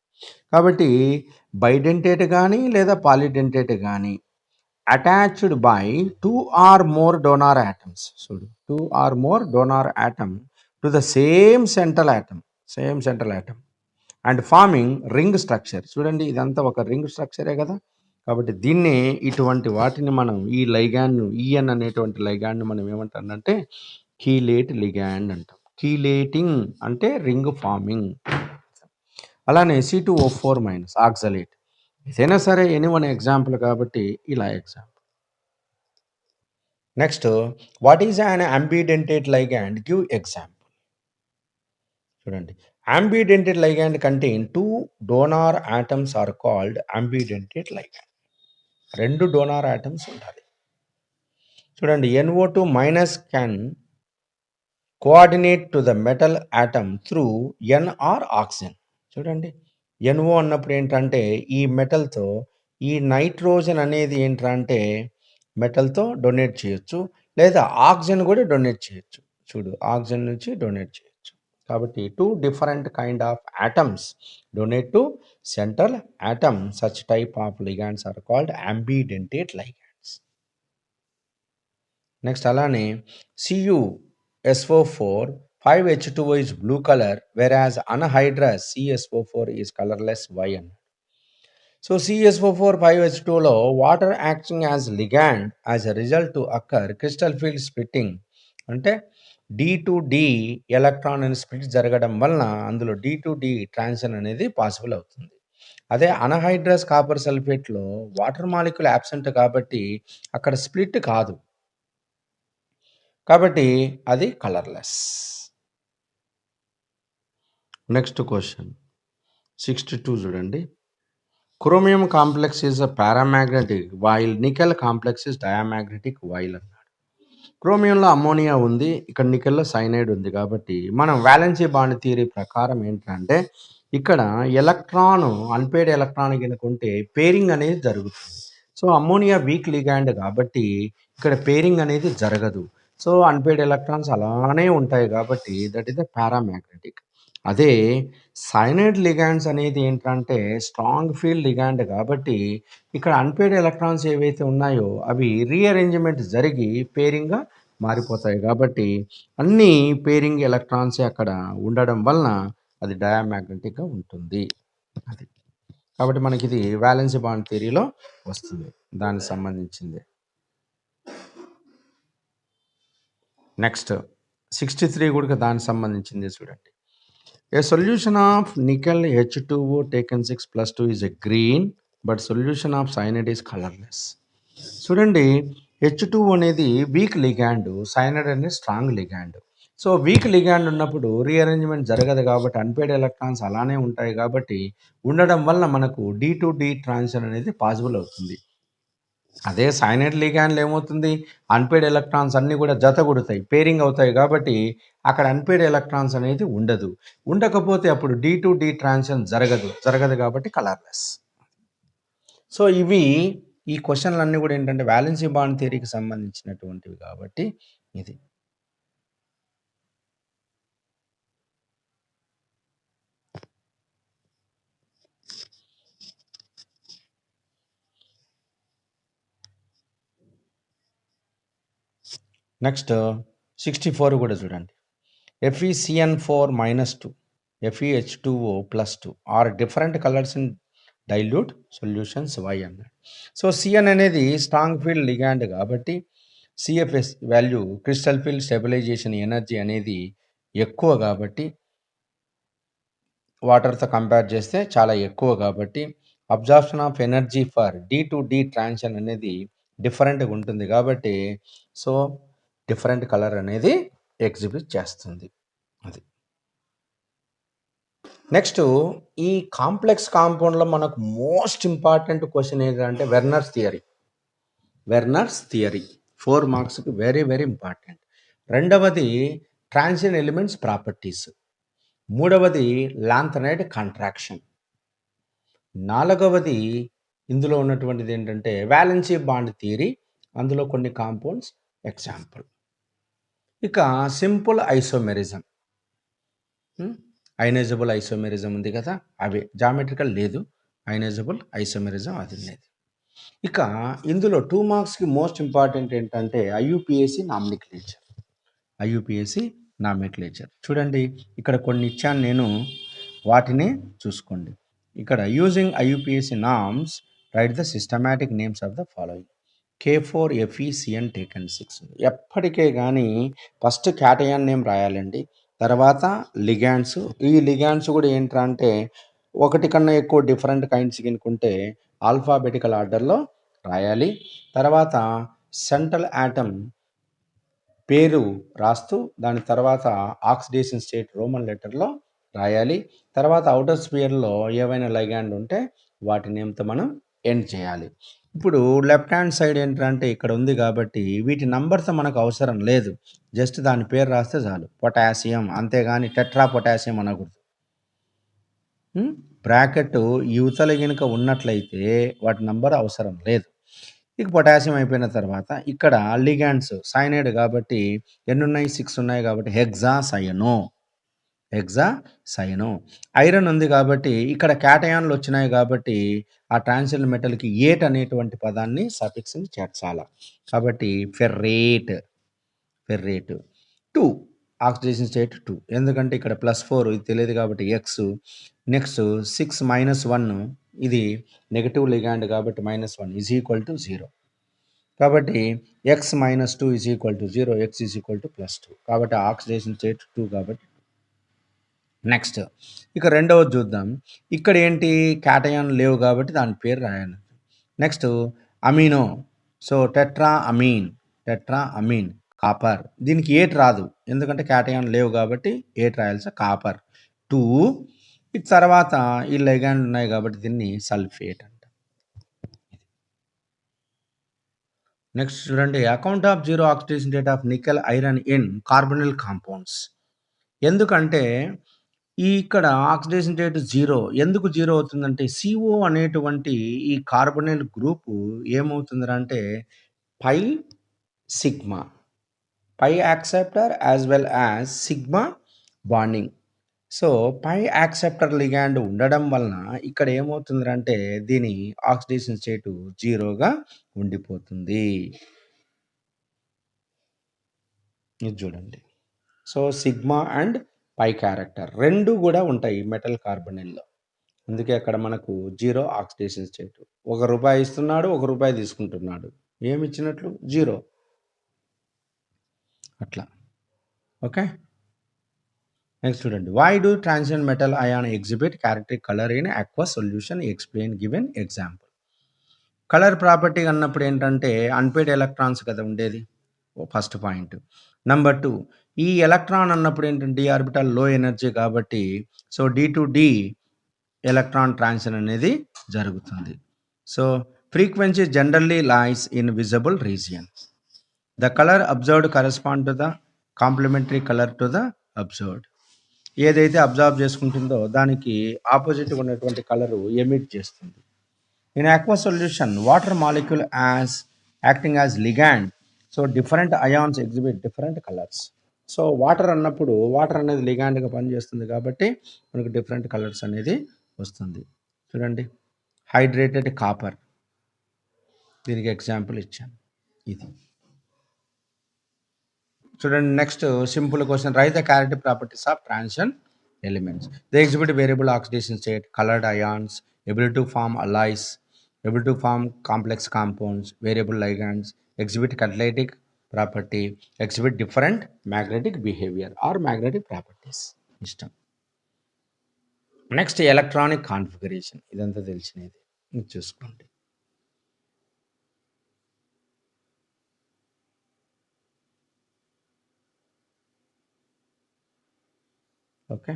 S1: కాబట్టి బైడెంటేట్ కానీ లేదా పాలిడెంటేట్ కానీ attached by 2 or more donor atoms. చూడు, 2 or more donor atom to the same central atom and forming ring structure. చూడండి, ఇదంతా ఒక రింగ్ స్ట్రక్చరే కదా, కాబట్టి దీన్ని ఇటువంటి వాటిని మనం ఈ లైగాండ్ను ఈఎన్ అనేటువంటి లైగాండ్ను మనం ఏమంటామంటే కీలేట్ లిగాండ్ అంటాం. కీలేటింగ్ అంటే రింగ్ ఫార్మింగ్. అలానే C2O4- ఆక్సలేట్, ఏదైనా సరే ఎనీవన్ ఎగ్జాంపుల్ కాబట్టి ఇలా example. Next, what is an ambidentate ligand? Give example. చూడండి, ambidentate ligand contain 2 donor atoms are called ambidentate ligand. 2 donor atoms ఉండాలి. చూడండి, NO2- can coordinate to the metal atom through N or oxygen. చూడండి, NO అన్నప్పుడు ఏంటంటే ఈ మెటల్తో, ఈ nitrogen అనేది ఏంటంటే మెటల్తో డొనేట్ చేయొచ్చు. లేదా ఆక్సిజన్ కూడా డొనేట్ చేయొచ్చు. చూడు ఆక్సిజన్ నుంచి డొనేట్ చేయొచ్చు. కాబట్టి 2 different kind of atoms donate to central atom. Such type of ligands are called ambidentate ligands. Next అలానే CuSO4 5H2O is blue color whereas anhydrous CSO4 is colorless. Why? So CSO4 5H2O water acting as ligand as a result to occur crystal field splitting అంటే D2D electron అని split జరగడం వలన అందులో D2D transition అనేది possible అవుతుంది. అదే anhydrous copper సల్ఫేట్లో water molecule absent కాబట్టి అక్కడ స్ప్లిట్ కాదు, కాబట్టి అది కలర్లెస్. నెక్స్ట్ క్వశ్చన్ 62 చూడండి. Chromium complex is a paramagnetic while nickel complex is diamagnetic while అన్నాడు. క్రోమియంలో అమ్మోనియా ఉంది, ఇక్కడ నికెల్లో సైనైడ్ ఉంది. కాబట్టి మనం వ్యాలెన్సీ బాండ్ థియరీ ప్రకారం ఏంటంటే ఇక్కడ ఎలక్ట్రాన్ అన్పేడ్ ఎలక్ట్రాన్ కనుకుంటే పేరింగ్ అనేది జరుగుతుంది. సో అమ్మోనియా వీక్ లిగాండ్ కాబట్టి ఇక్కడ పేరింగ్ అనేది జరగదు. సో అన్పేడ్ ఎలక్ట్రాన్స్ అలానే ఉంటాయి కాబట్టి దట్ ఈస్ ద పారామాగ్నెటిక్. అదే సైనైడ్ లిగాండ్స్ అనేది ఏంటంటే స్ట్రాంగ్ ఫీల్డ్ లిగాండ్ కాబట్టి ఇక్కడ అన్పేడ్ ఎలక్ట్రాన్స్ ఏవైతే ఉన్నాయో అవి రీఅరేంజ్మెంట్ జరిగి పేరింగ్గా మారిపోతాయి. కాబట్టి అన్ని పేరింగ్ ఎలక్ట్రాన్స్ అక్కడ ఉండడం వలన అది డయామాగ్నెటిక్గా ఉంటుంది. అది కాబట్టి మనకి ఇది వ్యాలెన్సీ బాండ్ థియరీలో వస్తుంది, దానికి సంబంధించింది. నెక్స్ట్ 63 కూడా దానికి సంబంధించింది చూడండి. A solution of nickel H2O taken 6+2 is a green, but solution of cyanide is colorless. చూడండి H2O అనేది వీక్ లిగాండ్, సైనైడ్ అనేది strong ligand. So weak ligand ఉన్నప్పుడు రీఅరేంజ్మెంట్ జరగదు కాబట్టి అన్పేడ్ ఎలక్ట్రాన్స్ అలానే ఉంటాయి కాబట్టి ఉండడం వల్ల మనకు D2D ట్రాన్సిషన్ అనేది పాసిబుల్ అవుతుంది. అదే సైనైడ్ లిగాండ్లో ఏమవుతుంది, అన్పేడ్ ఎలక్ట్రాన్స్ అన్నీ కూడా జతగూడుతాయి, పేరింగ్ అవుతాయి కాబట్టి అక్కడ అన్పేడ్ ఎలక్ట్రాన్స్ అనేది ఉండదు. ఉండకపోతే అప్పుడు D2D ట్రాన్సిషన్ జరగదు కాబట్టి కలర్లెస్. సో ఇవి ఈ క్వశ్చన్లన్నీ కూడా ఏంటంటే వ్యాలెన్సీ బాండ్ థియరీకి సంబంధించినటువంటివి కాబట్టి ఇది. నెక్స్ట్ 64 కూడా చూడండి. FeCN4-2 FeH2O+2 are different colours in dilute solutions. Why అన్నాడు. సో సిఎన్ అనేది స్ట్రాంగ్ ఫీల్డ్ లిగాండ్ కాబట్టి CFS value crystal field stabilization energy అనేది ఎక్కువ కాబట్టి వాటర్తో కంపేర్ చేస్తే చాలా ఎక్కువ కాబట్టి absorption of energy for D2D transition అనేది డిఫరెంట్గా ఉంటుంది కాబట్టి సో డిఫరెంట్ కలర్ అనేది ఎగ్జిబిట్ చేస్తుంది. అది. నెక్స్ట్ ఈ కాంప్లెక్స్ కాంపౌండ్లో మనకు మోస్ట్ ఇంపార్టెంట్ క్వశ్చన్ ఏంటంటే వెర్నర్స్ థియరీ 4 మార్క్స్కి వెరీ వెరీ ఇంపార్టెంట్. రెండవది ట్రాన్సిషన్ ఎలిమెంట్స్ ప్రాపర్టీస్, మూడవది లాంథనైడ్ కాంట్రాక్షన్, నాలుగవది ఇందులో ఉన్నటువంటిది ఏంటంటే వ్యాలెన్సీ బాండ్ థియరీ, అందులో కొన్ని కాంపౌండ్స్ ఎగ్జాంపుల్. ఇక సింపుల్ ఐసోమెరిజం, అయనైజబుల్ ఐసోమెరిజం ఉంది కదా, అవి జామెట్రికల్ లేదు, అయనైజబుల్ ఐసోమెరిజం అది లేదు. ఇక ఇందులో 2 మార్క్స్కి మోస్ట్ ఇంపార్టెంట్ ఏంటంటే ఐయుపిఏసి నామినిక్లేచర్. చూడండి ఇక్కడ కొన్ని ఇచ్చాను నేను, వాటిని చూసుకోండి. ఇక్కడ using IUPAC norms right the systematic names of the following. K4FeCN taken 6. ఎప్పటికే కానీ ఫస్ట్ క్యాటయాన్ నేమ్ రాయాలండి, తర్వాత లిగాండ్స్. ఈ లిగాండ్స్ కూడా ఏంటంటే ఒకటి కన్నా ఎక్కువ డిఫరెంట్ కైండ్స్ కనుకుంటే ఆల్ఫాబెటికల్ ఆర్డర్లో రాయాలి. తర్వాత సెంట్రల్ యాటమ్ పేరు రాస్తూ దాని తర్వాత ఆక్సిడేషన్ స్టేట్ రోమన్ లెటర్లో రాయాలి. తర్వాత అవుటర్ స్పియర్లో ఏవైనా లిగాండ్ ఉంటే వాటి నేమ్తో మనం ఎండ్ చేయాలి. ఇప్పుడు లెఫ్ట్ హ్యాండ్ సైడ్ ఏంటంటే ఇక్కడ ఉంది కాబట్టి వీటి నంబర్తో మనకు అవసరం లేదు, జస్ట్ దాని పేరు రాస్తే చాలు, పొటాషియం, అంతేగాని టెట్రా పొటాషియం అనకూడదు. బ్రాకెట్ యువతల కనుక ఉన్నట్లయితే వాటి నంబర్ అవసరం లేదు. ఇక పొటాషియం అయిపోయిన తర్వాత ఇక్కడ లిగాండ్స్ సైనైడ్ కాబట్టి ఎన్నున్నాయి? 6 ఉన్నాయి కాబట్టి హెక్సాసైనో. ఐరన్ ఉంది కాబట్టి ఇక్కడ క్యాటయాన్లు వచ్చినాయి కాబట్టి ఆ ట్రాన్సిషన్ మెటల్‌కి ఏట్ అనేటువంటి పదాన్ని సఫిక్స్‌ని చేర్చాల. కాబట్టి ఫెర్రేట్ 2 ఆక్సిడేషన్ స్టేట్ 2 ఎందుకంటే ఇక్కడ +4 ఇది తెలియదు కాబట్టి X. నెక్స్ట్ 6 - 1 ఇది నెగెటివ్ లిగాండ్ కాబట్టి -1 = 0. కాబట్టి x - 2 = 0, x +2 కాబట్టి ఆక్సిడేషన్ స్టేట్ 2 కాబట్టి. నెక్స్ట్ ఇక రెండవది చూద్దాం. ఇక్కడ ఏంటి క్యాటయాన్ లేవు కాబట్టి దాని పేరు రాయాలి. Next amino. So tetra amine copper. దీనికి ఏట్ రాదు ఎందుకంటే క్యాటయాన్ లేవు కాబట్టి ఏట్ రాయాల్సి కాపర్ 2. ఇది తర్వాత ఈ లెగాండ్ ఉన్నాయి కాబట్టి దీన్ని సల్ఫేట్ అంట. నెక్స్ట్ చూడండి, account of zero oxidation state of nickel iron in carbonyl compounds. ఎందుకంటే ఇక్కడ ఆక్సిడేషన్ స్టేట్ 0 ఎందుకు 0 అవుతుందంటే CO అనేటువంటి ఈ కార్బొనిల్ గ్రూపు ఏమవుతుందంటే pi sigma pi acceptor as well as sigma bonding. So pi acceptor ligand ఉండడం వలన ఇక్కడ ఏమవుతుందంటే దీని ఆక్సిడేషన్ స్టేట్ 0గా ఉండిపోతుంది. ఇది చూడండి. So sigma and pi character రెండు కూడా ఉంటాయి మెటల్ కార్బొనిల్లో. అందుకే అక్కడ మనకు 0 ఆక్సిడేషన్ స్టేట్. ₹1 ఇస్తున్నాడు, ₹1 తీసుకుంటున్నాడు. ఏమి ఇచ్చినట్లు? 0. అట్లా. ఓకే. నెక్స్ట్ చూడండి, why do transition metal ion exhibit characteristic colour in aqueous solution? Explain given example. Colour property అన్నప్పుడు ఏంటంటే అన్పేడ్ ఎలక్ట్రాన్స్ కదా ఉండేది, ఫస్ట్ పాయింట్. నెంబర్ 2, ఈ ఎలక్ట్రాన్ అన్నప్పుడు ఏంటంటే డి ఆర్బిటాల్ లో ఎనర్జీ కాబట్టి so d to d electron transition అనేది జరుగుతుంది. So frequency generally lies in visible region. The colour observed correspond to the complementary colour to the observed. ఏదైతే observe చేసుకుంటుందో దానికి opposite ఉన్నటువంటి colour emit చేస్తుంది. In aqueous solution, water molecule as acting as ligand, so different ions exhibit different colors. So water అన్నప్పుడు water అనేది లిగాండ్గా పనిచేస్తుంది కాబట్టి మనకు డిఫరెంట్ కలర్స్ అనేది వస్తుంది. చూడండి, హైడ్రేటెడ్ కాపర్, దీనికి ఎగ్జాంపుల్ ఇచ్చాను. ఇది చూడండి. Next simple question, right the characteristic properties of transition elements. They exhibit variable oxidation state, coloured ions, ability to form alloys, able to form complex compounds, variable ligands, exhibit catalytic property, exhibit different magnetic behavior or magnetic properties. ఇష్టం. Next electronic configuration, ఇదంతా తెలిసినది, ఇది చూసుకోండి. Okay.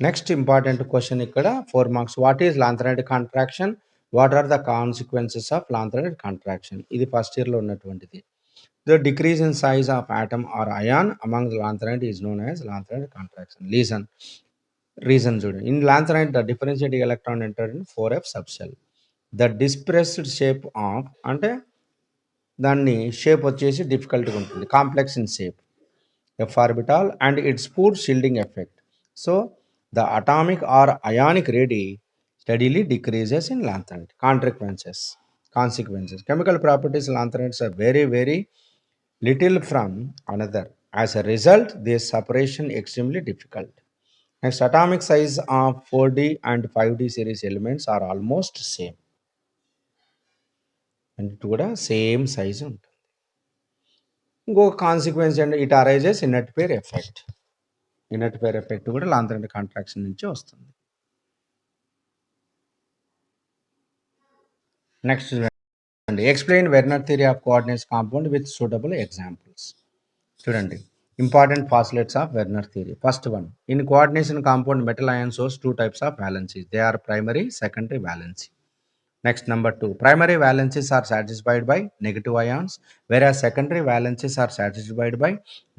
S1: Next important question ఇక్కడ 4 marks. What is lanthanide contraction? What are the consequences of lanthanide contraction? ఇది first ఇయర్లో ఉన్నటువంటిది. The decrease in size of atom or ion among the lanthanide is known as lanthanide contraction. Reason చూడండి. In lanthanide the differentiating electron enter in 4f subshell. The dispersed shape of అంటే దాన్ని shape వచ్చేసి డిఫికల్ట్గా ఉంటుంది, complex in shape, f orbital and its poor shielding effect. So the atomic or ionic radii steadily decreases in lanthanide. Consequences. Chemical properties lanthanides are very, very little from another. As a result, their separation extremely difficult. Next, atomic size of 4D and 5D series elements are almost same. And it కూడా same size ఉంటుంది. ఇంకొక consequence అంటే it arises inert pair effect. Inert pair effect కూడా lanthanide contraction నుంచి వస్తుంది. Next చూడండి, explain Werner theory of coordinates compound with suitable examples. చూడండి, important postulates of Werner theory. First one, in coordination compound metal ion shows 2 types of valencies. They are primary, secondary valency. Next, number 2, primary valencies are satisfied by negative ions, whereas secondary valencies are satisfied by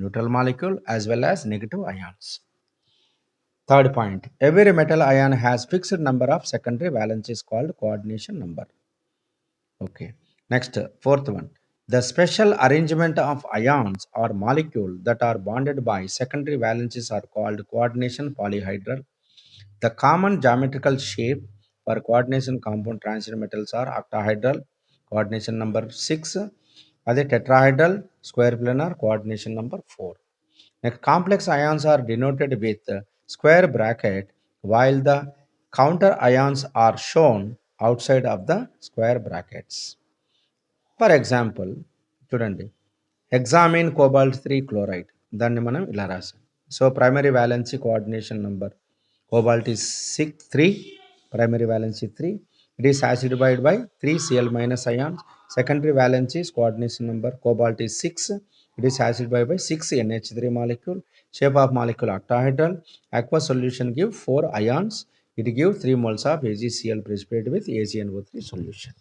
S1: neutral molecule as well as negative ions. Third point, every metal ion has fixed number of secondary valencies called coordination number. Okay. Next, fourth one. The special arrangement of ions or molecule that are bonded by secondary valencies are called coordination polyhedral. The common geometrical shape for coordination compound transition metals are octahedral, coordination number 6. Other tetrahedral, square planar, coordination number 4. Next, complex ions are denoted with square bracket, while the counter ions are shown outside of the square brackets. For example చూడండి, hexammine cobalt 3 chloride, దాన్ని మనం ఇలా రాసాం. So primary valency coordination number cobalt is 3, primary valency 3. It is acidified by 3 Cl minus ions. Secondary valence is coordination number cobalt is 6. It is acidified by 6 NH3 molecule. Shape of molecule octahedral. Aqueous solution give 4 ions. It give 3 moles of AgCl precipitate with AgNO3 solution.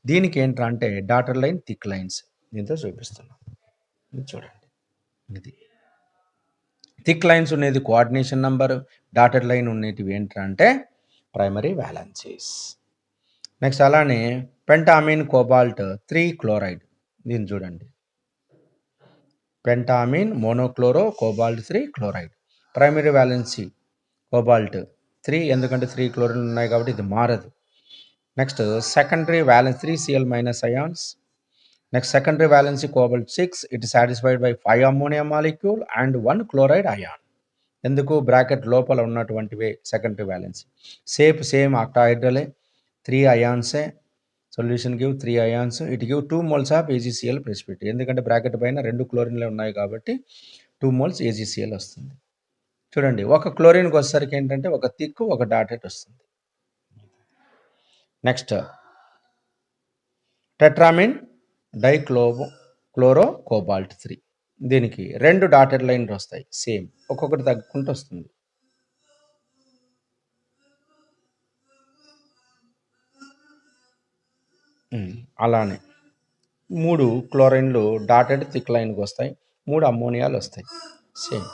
S1: దీనికి ఏంటంటే daughter line thick lines దీంతో చూపిస్తున్నాం. ఇది చూడండి, ఇది thick lines ఉండేది coordination number, dotted line ఉండేటివి ఏంటంటే ప్రైమరీ వ్యాలెన్సీస్. నెక్స్ట్ అలానే పెంటామిన్ కోబాల్ట్ 3 క్లోరైడ్, దీన్ని చూడండి, pentammine monochloro cobalt 3 chloride, primary valency cobalt 3, ఎందుకంటే 3 క్లోరిన్ ఉన్నాయి కాబట్టి ఇది మారదు. Next secondary valence 3 Cl minus ions. Next, secondary valency cobalt 6, it is satisfied by 5 ammonia molecule and 1 chloride ion. ఎందుకు bracket లోపల ఉన్నటువంటివే సెకండరీ వ్యాలెన్సీ. సేమ్ ఆక్టాహైడ్రలే, 3 అయాన్సే, solution give 3 ions. It give 2 moles of AgCl precipitate, ఎందుకంటే bracket పైన 2 క్లోరిన్లే ఉన్నాయి కాబట్టి 2 moles AgCl వస్తుంది. చూడండి, ఒక క్లోరిన్కి వచ్చేసరికి ఏంటంటే ఒక థిక్ ఒక డాటెడ్ వస్తుంది. నెక్స్ట్ టెట్రామిన్ డైక్లోరో కోబాల్ట్ 3, దీనికి 2 డాటెడ్ లైన్లు వస్తాయి, సేమ్ ఒక్కొక్కటి తగ్గుకుంటూ వస్తుంది. అలానే 3 క్లోరైన్లు డాటెడ్ థిక్ లైన్కి వస్తాయి, 3 అమ్మోనియాలు వస్తాయి, same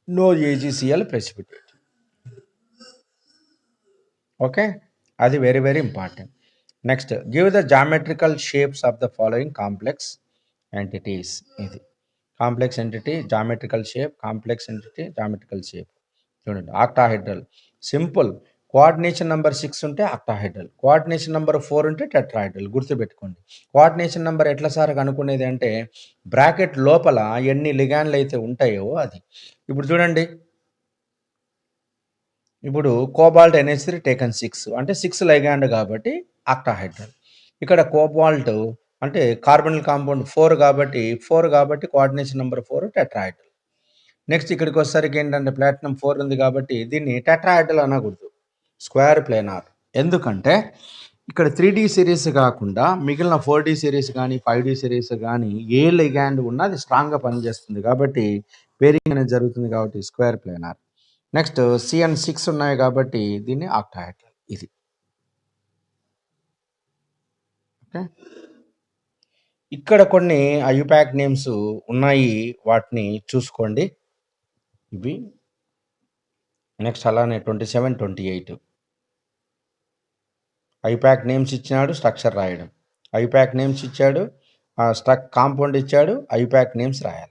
S1: no AgCl precipitate. Okay, అది very very important. Next, give the geometrical shapes of the following complex entities. ఇది complex entity, geometrical shape, complex entity, geometrical shape. చూడండి, ఆక్టాహైడ్రల్ సింపుల్, కోఆర్డినేషన్ నెంబర్ 6 ఉంటే octahedral, coordination number 4 ఉంటే tetrahedral. గుర్తుపెట్టుకోండి, coordination number ఎట్లా sir కనుక్కునేది అంటే bracket లోపల ఎన్ని లిగాన్లు అయితే ఉంటాయో అది. ఇప్పుడు చూడండి, ఇప్పుడు కోబాల్ట్ NH3 టేకన్ 6 అంటే 6 లైగాండ్ కాబట్టి ఆక్టాహైడ్రల్. ఇక్కడ కోబాల్ట్ అంటే కార్బనిల్ కాంపౌండ్ 4 కాబట్టి కోఆర్డినేషన్ నెంబర్ 4 టెట్రాహైడ్రల్. నెక్స్ట్ ఇక్కడికి వచ్చేసరికి ఏంటంటే ప్లాటినం 4 ఉంది కాబట్టి దీన్ని టెట్రాహైడ్రల్ అనకూడదు, స్క్వేర్ ప్లేనార్. ఎందుకంటే ఇక్కడ 3D సిరీస్ కాకుండా మిగిలిన 4D సిరీస్ కానీ 5D సిరీస్ కానీ ఏ లిగాండ్ ఉన్నా అది స్ట్రాంగ్గా పనిచేస్తుంది కాబట్టి పేరింగ్ అనేది జరుగుతుంది కాబట్టి స్క్వేర్ ప్లేనార్. నెక్స్ట్ CN6 ఉన్నాయి కాబట్టి దీన్ని ఆక్టాహైడ్రల్. ఇది ఓకే. ఇక్కడ కొన్ని ఐయుపాక్ నేమ్స్ ఉన్నాయి, వాటిని చూసుకోండి ఇవి. నెక్స్ట్ అలానే 27, 28 ఐపాక్ నేమ్స్ ఇచ్చినాడు, స్ట్రక్చర్ రాయడం. ఐపాక్ నేమ్స్ ఇచ్చాడు, కాంపౌండ్ ఇచ్చాడు, ఐపాక్ నేమ్స్ రాయాలి.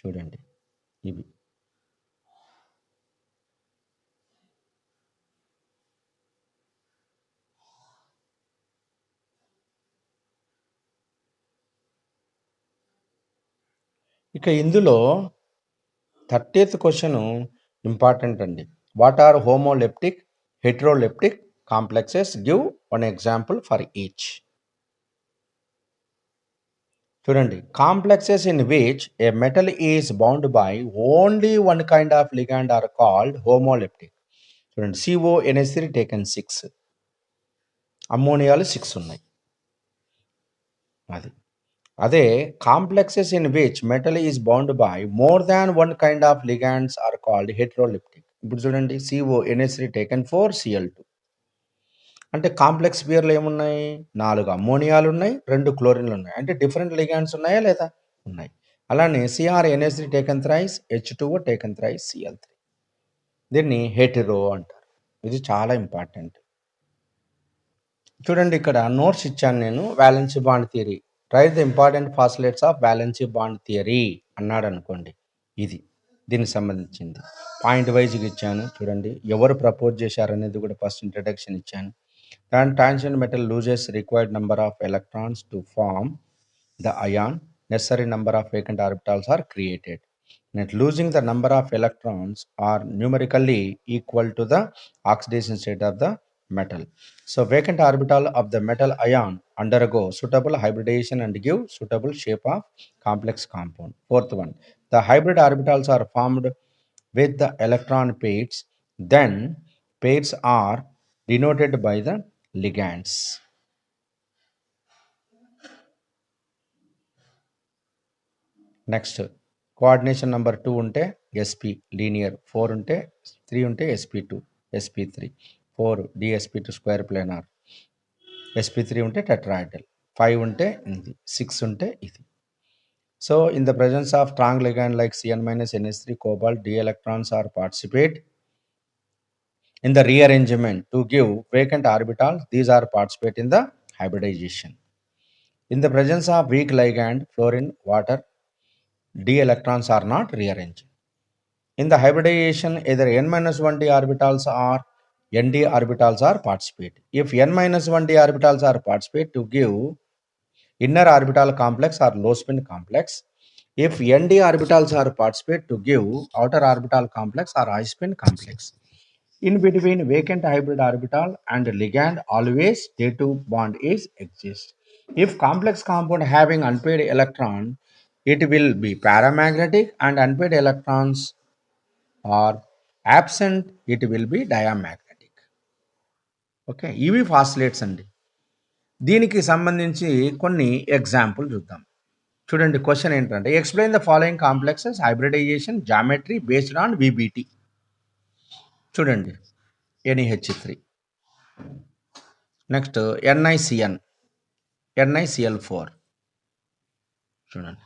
S1: చూడండి ఇవి. ఇక ఇందులో 30th క్వశ్చన్ ఇంపార్టెంట్ అండి. What are homoleptic, heteroleptic complexes? Give one example for each. చూడండి, complexes in which a metal is bound by only one kind of ligand are called homoleptic. చూడండి, CONH3 taken 6, అమ్మోనియాలు 6 ఉన్నాయి. అదే complexes in which metal is bound by more than one kind of ligands are called heteroleptic. ఇప్పుడు చూడండి, CONH3 taken 4 Cl2 అంటే complex పేర్లు ఏమున్నాయి? 4 అమ్మోనియాలు ఉన్నాయి, 2 క్లోరిన్లు ఉన్నాయి. అంటే డిఫరెంట్ లిగాండ్స్ ఉన్నాయా లేదా? ఉన్నాయి. అలానే CrNH3 taken thrice, H2O taken thrice, Cl3. దీన్ని హెటెరో అంటారు. ఇది చాలా ఇంపార్టెంట్. చూడండి ఇక్కడ నోట్స్ ఇచ్చాను నేను. Valency bond theory, right the important phosphates of valency bond theory అన్నాడు అనుకోండి, ఇది దీనికి సంబంధించింది. పాయింట్ వైజ్గా ఇచ్చాను చూడండి. ఎవరు ప్రపోజ్ చేశారనేది కూడా ఫస్ట్ ఇంట్రడక్షన్ ఇచ్చాను. దాని transition metal loses required number of electrons to form the ion, necessary number of vacant orbitals are created. Net losing the number of electrons are numerically equal to the oxidation state of the metal. So vacant orbital of the metal ion undergo suitable hybridization and give suitable shape of complex compound. Fourth one, the hybrid orbitals are formed with the electron pairs. Then pairs are denoted by the ligands. Next coordination number 2 ఉంటే SP linear, 4 ఉంటే 3 ఉంటే SP2, SP3, 4 DSP2 square planar, SP3 ఉంటే టెట్రాయిడల్, 5 ఉంటే ఇది, 6 ఉంటే ఇది. So in the presence of strong ligand like Cn-NH3 cobalt, d electrons are participate in the rearrangement to give vacant orbitals. These are participate in the hybridization. In the presence of weak ligand, fluorine, water, d electrons are not rearranged. In the hybridization, either n-1d orbitals or nd orbitals are participate. If n-1d orbitals are participate to give inner orbital complex or low spin complex. If nd orbitals are participate to give outer orbital complex or high spin complex. In between vacant hybrid orbital and ligand, always K2 bond is exist. If complex compound having unpaired electron, it will be paramagnetic, and unpaired electrons are absent, it will be diamagnetic. ఓకే, ఇవి phosphates అండి. దీనికి సంబంధించి కొన్ని example చూద్దాం. చూడండి, question ఏంటంటే explain the following complexes hybridization geometry based on VBT. చూడండి, NiH3, నెక్స్ట్ NiCN, NiCl4. చూడండి,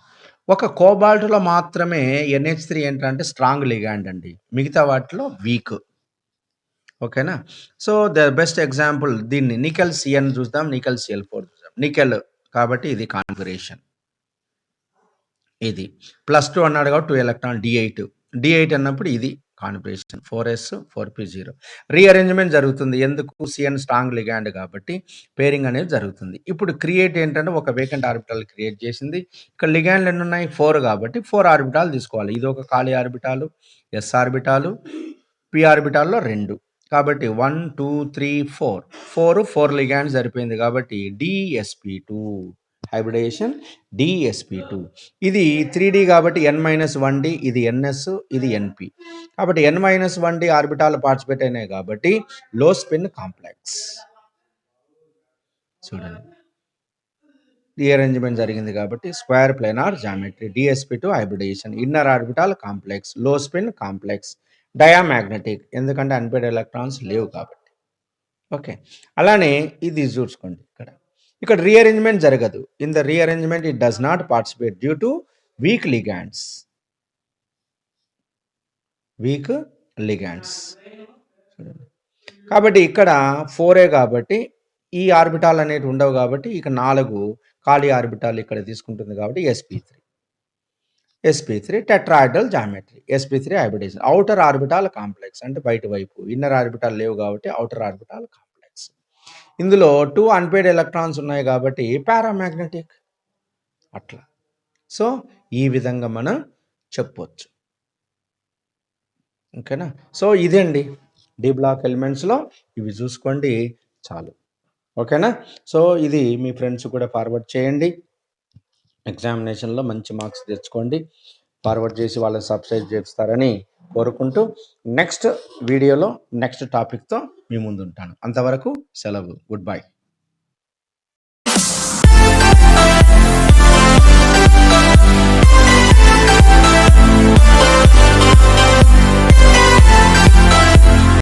S1: ఒక కోబాల్ట్లో మాత్రమే NH3 ఏంటంటే స్ట్రాంగ్ లిగాండ్ అండి, మిగతా వాటిలో వీక్. ఓకేనా. సో ద బెస్ట్ ఎగ్జాంపుల్ దీన్ని నికెల్ CN చూద్దాం, నికెల్ Cl4 చూద్దాం. నికెల్ కాబట్టి ఇది కాన్ఫిగరేషన్, ఇది +2 అన్నాడు కాబట్టి 2 ఎలక్ట్రాన్, D8 అన్నప్పుడు ఇది కాన్ఫిగరేషన్ 4s 4p0. రీఅరేంజ్మెంట్ జరుగుతుంది, ఎందుకు? CN స్ట్రాంగ్ లిగాండ్ కాబట్టి పేరింగ్ అనేది జరుగుతుంది. ఇప్పుడు క్రియేట్ ఏంటంటే ఒక వేకెంట్ ఆర్బిటాల్ క్రియేట్ చేసింది. ఇక్కడ లిగాండ్లు ఎన్ని ఉన్నాయి? 4 కాబట్టి 4 ఆర్బిటాల్ తీసుకోవాలి. ఇది ఒక ఖాళీ ఆర్బిటాలు, S ఆర్బిటాలు, P ఆర్బిటాల్లో 2 కాబట్టి 1 2 3 4 లిగాండ్స్ సరిపోయింది కాబట్టి DSP2 హైబ్రిడైజేషన్ DSP2. ఇది 3D కాబట్టి n-1d, ఇది NS, ఇది NP కాబట్టి n-1d ఆర్బిటాల్ పార్టిసిపేట్ అయినాయి కాబట్టి లో స్పిన్ కాంప్లెక్స్. చూడండి, రీఅరేంజ్మెంట్ జరిగింది కాబట్టి square planar geometry, DSP2 hybridization, inner orbital complex, low spin complex, diamagnetic ఎందుకంటే అన్పేడ్ ఎలక్ట్రాన్స్ లేవు కాబట్టి. ఓకే, అలానే ఇది చూసుకోండి, ఇక్కడ రీఅరేంజ్మెంట్ జరగదు. In the rearrangement it does not participate due to weak ligands. కాబట్టి ఇక్కడ 4 కాబట్టి ఈ ఆర్బిటాల్ అనేవి ఉండవు కాబట్టి ఇక 4 ఖాళీ ఆర్బిటాల్ ఇక్కడ తీసుకుంటుంది కాబట్టి sp3 tetrahedral geometry, sp3 hybridization, outer orbital complex అంటే బయట వైపు, ఇన్నర్ ఆర్బిటాల్ లేవు కాబట్టి అవుటర్ ఆర్బిటాల్ కాంప్లెక్స్. ఇందులో 2 అన్పేడ్ ఎలక్ట్రాన్స్ ఉన్నాయి కాబట్టి పారామాగ్నెటిక్, అట్లా. సో ఈ విధంగా మనం చెప్పొచ్చు. ఓకేనా. సో ఇదండి డి బ్లాక్ ఎలిమెంట్స్లో ఇవి చూసుకోండి చాలు. ఓకేనా. సో ఇది మీ ఫ్రెండ్స్ కూడా ఫార్వర్డ్ చేయండి, ఎగ్జామినేషన్లో మంచి మార్క్స్ తెచ్చుకోండి, ఫార్వర్డ్ చేసి వాళ్ళని సబ్స్క్రైబ్ చేస్తారని కోరుకుంటూ నెక్స్ట్ వీడియోలో నెక్స్ట్ టాపిక్తో మీ ముందు ఉంటాను. అంతవరకు సెలవు, గుడ్ బై.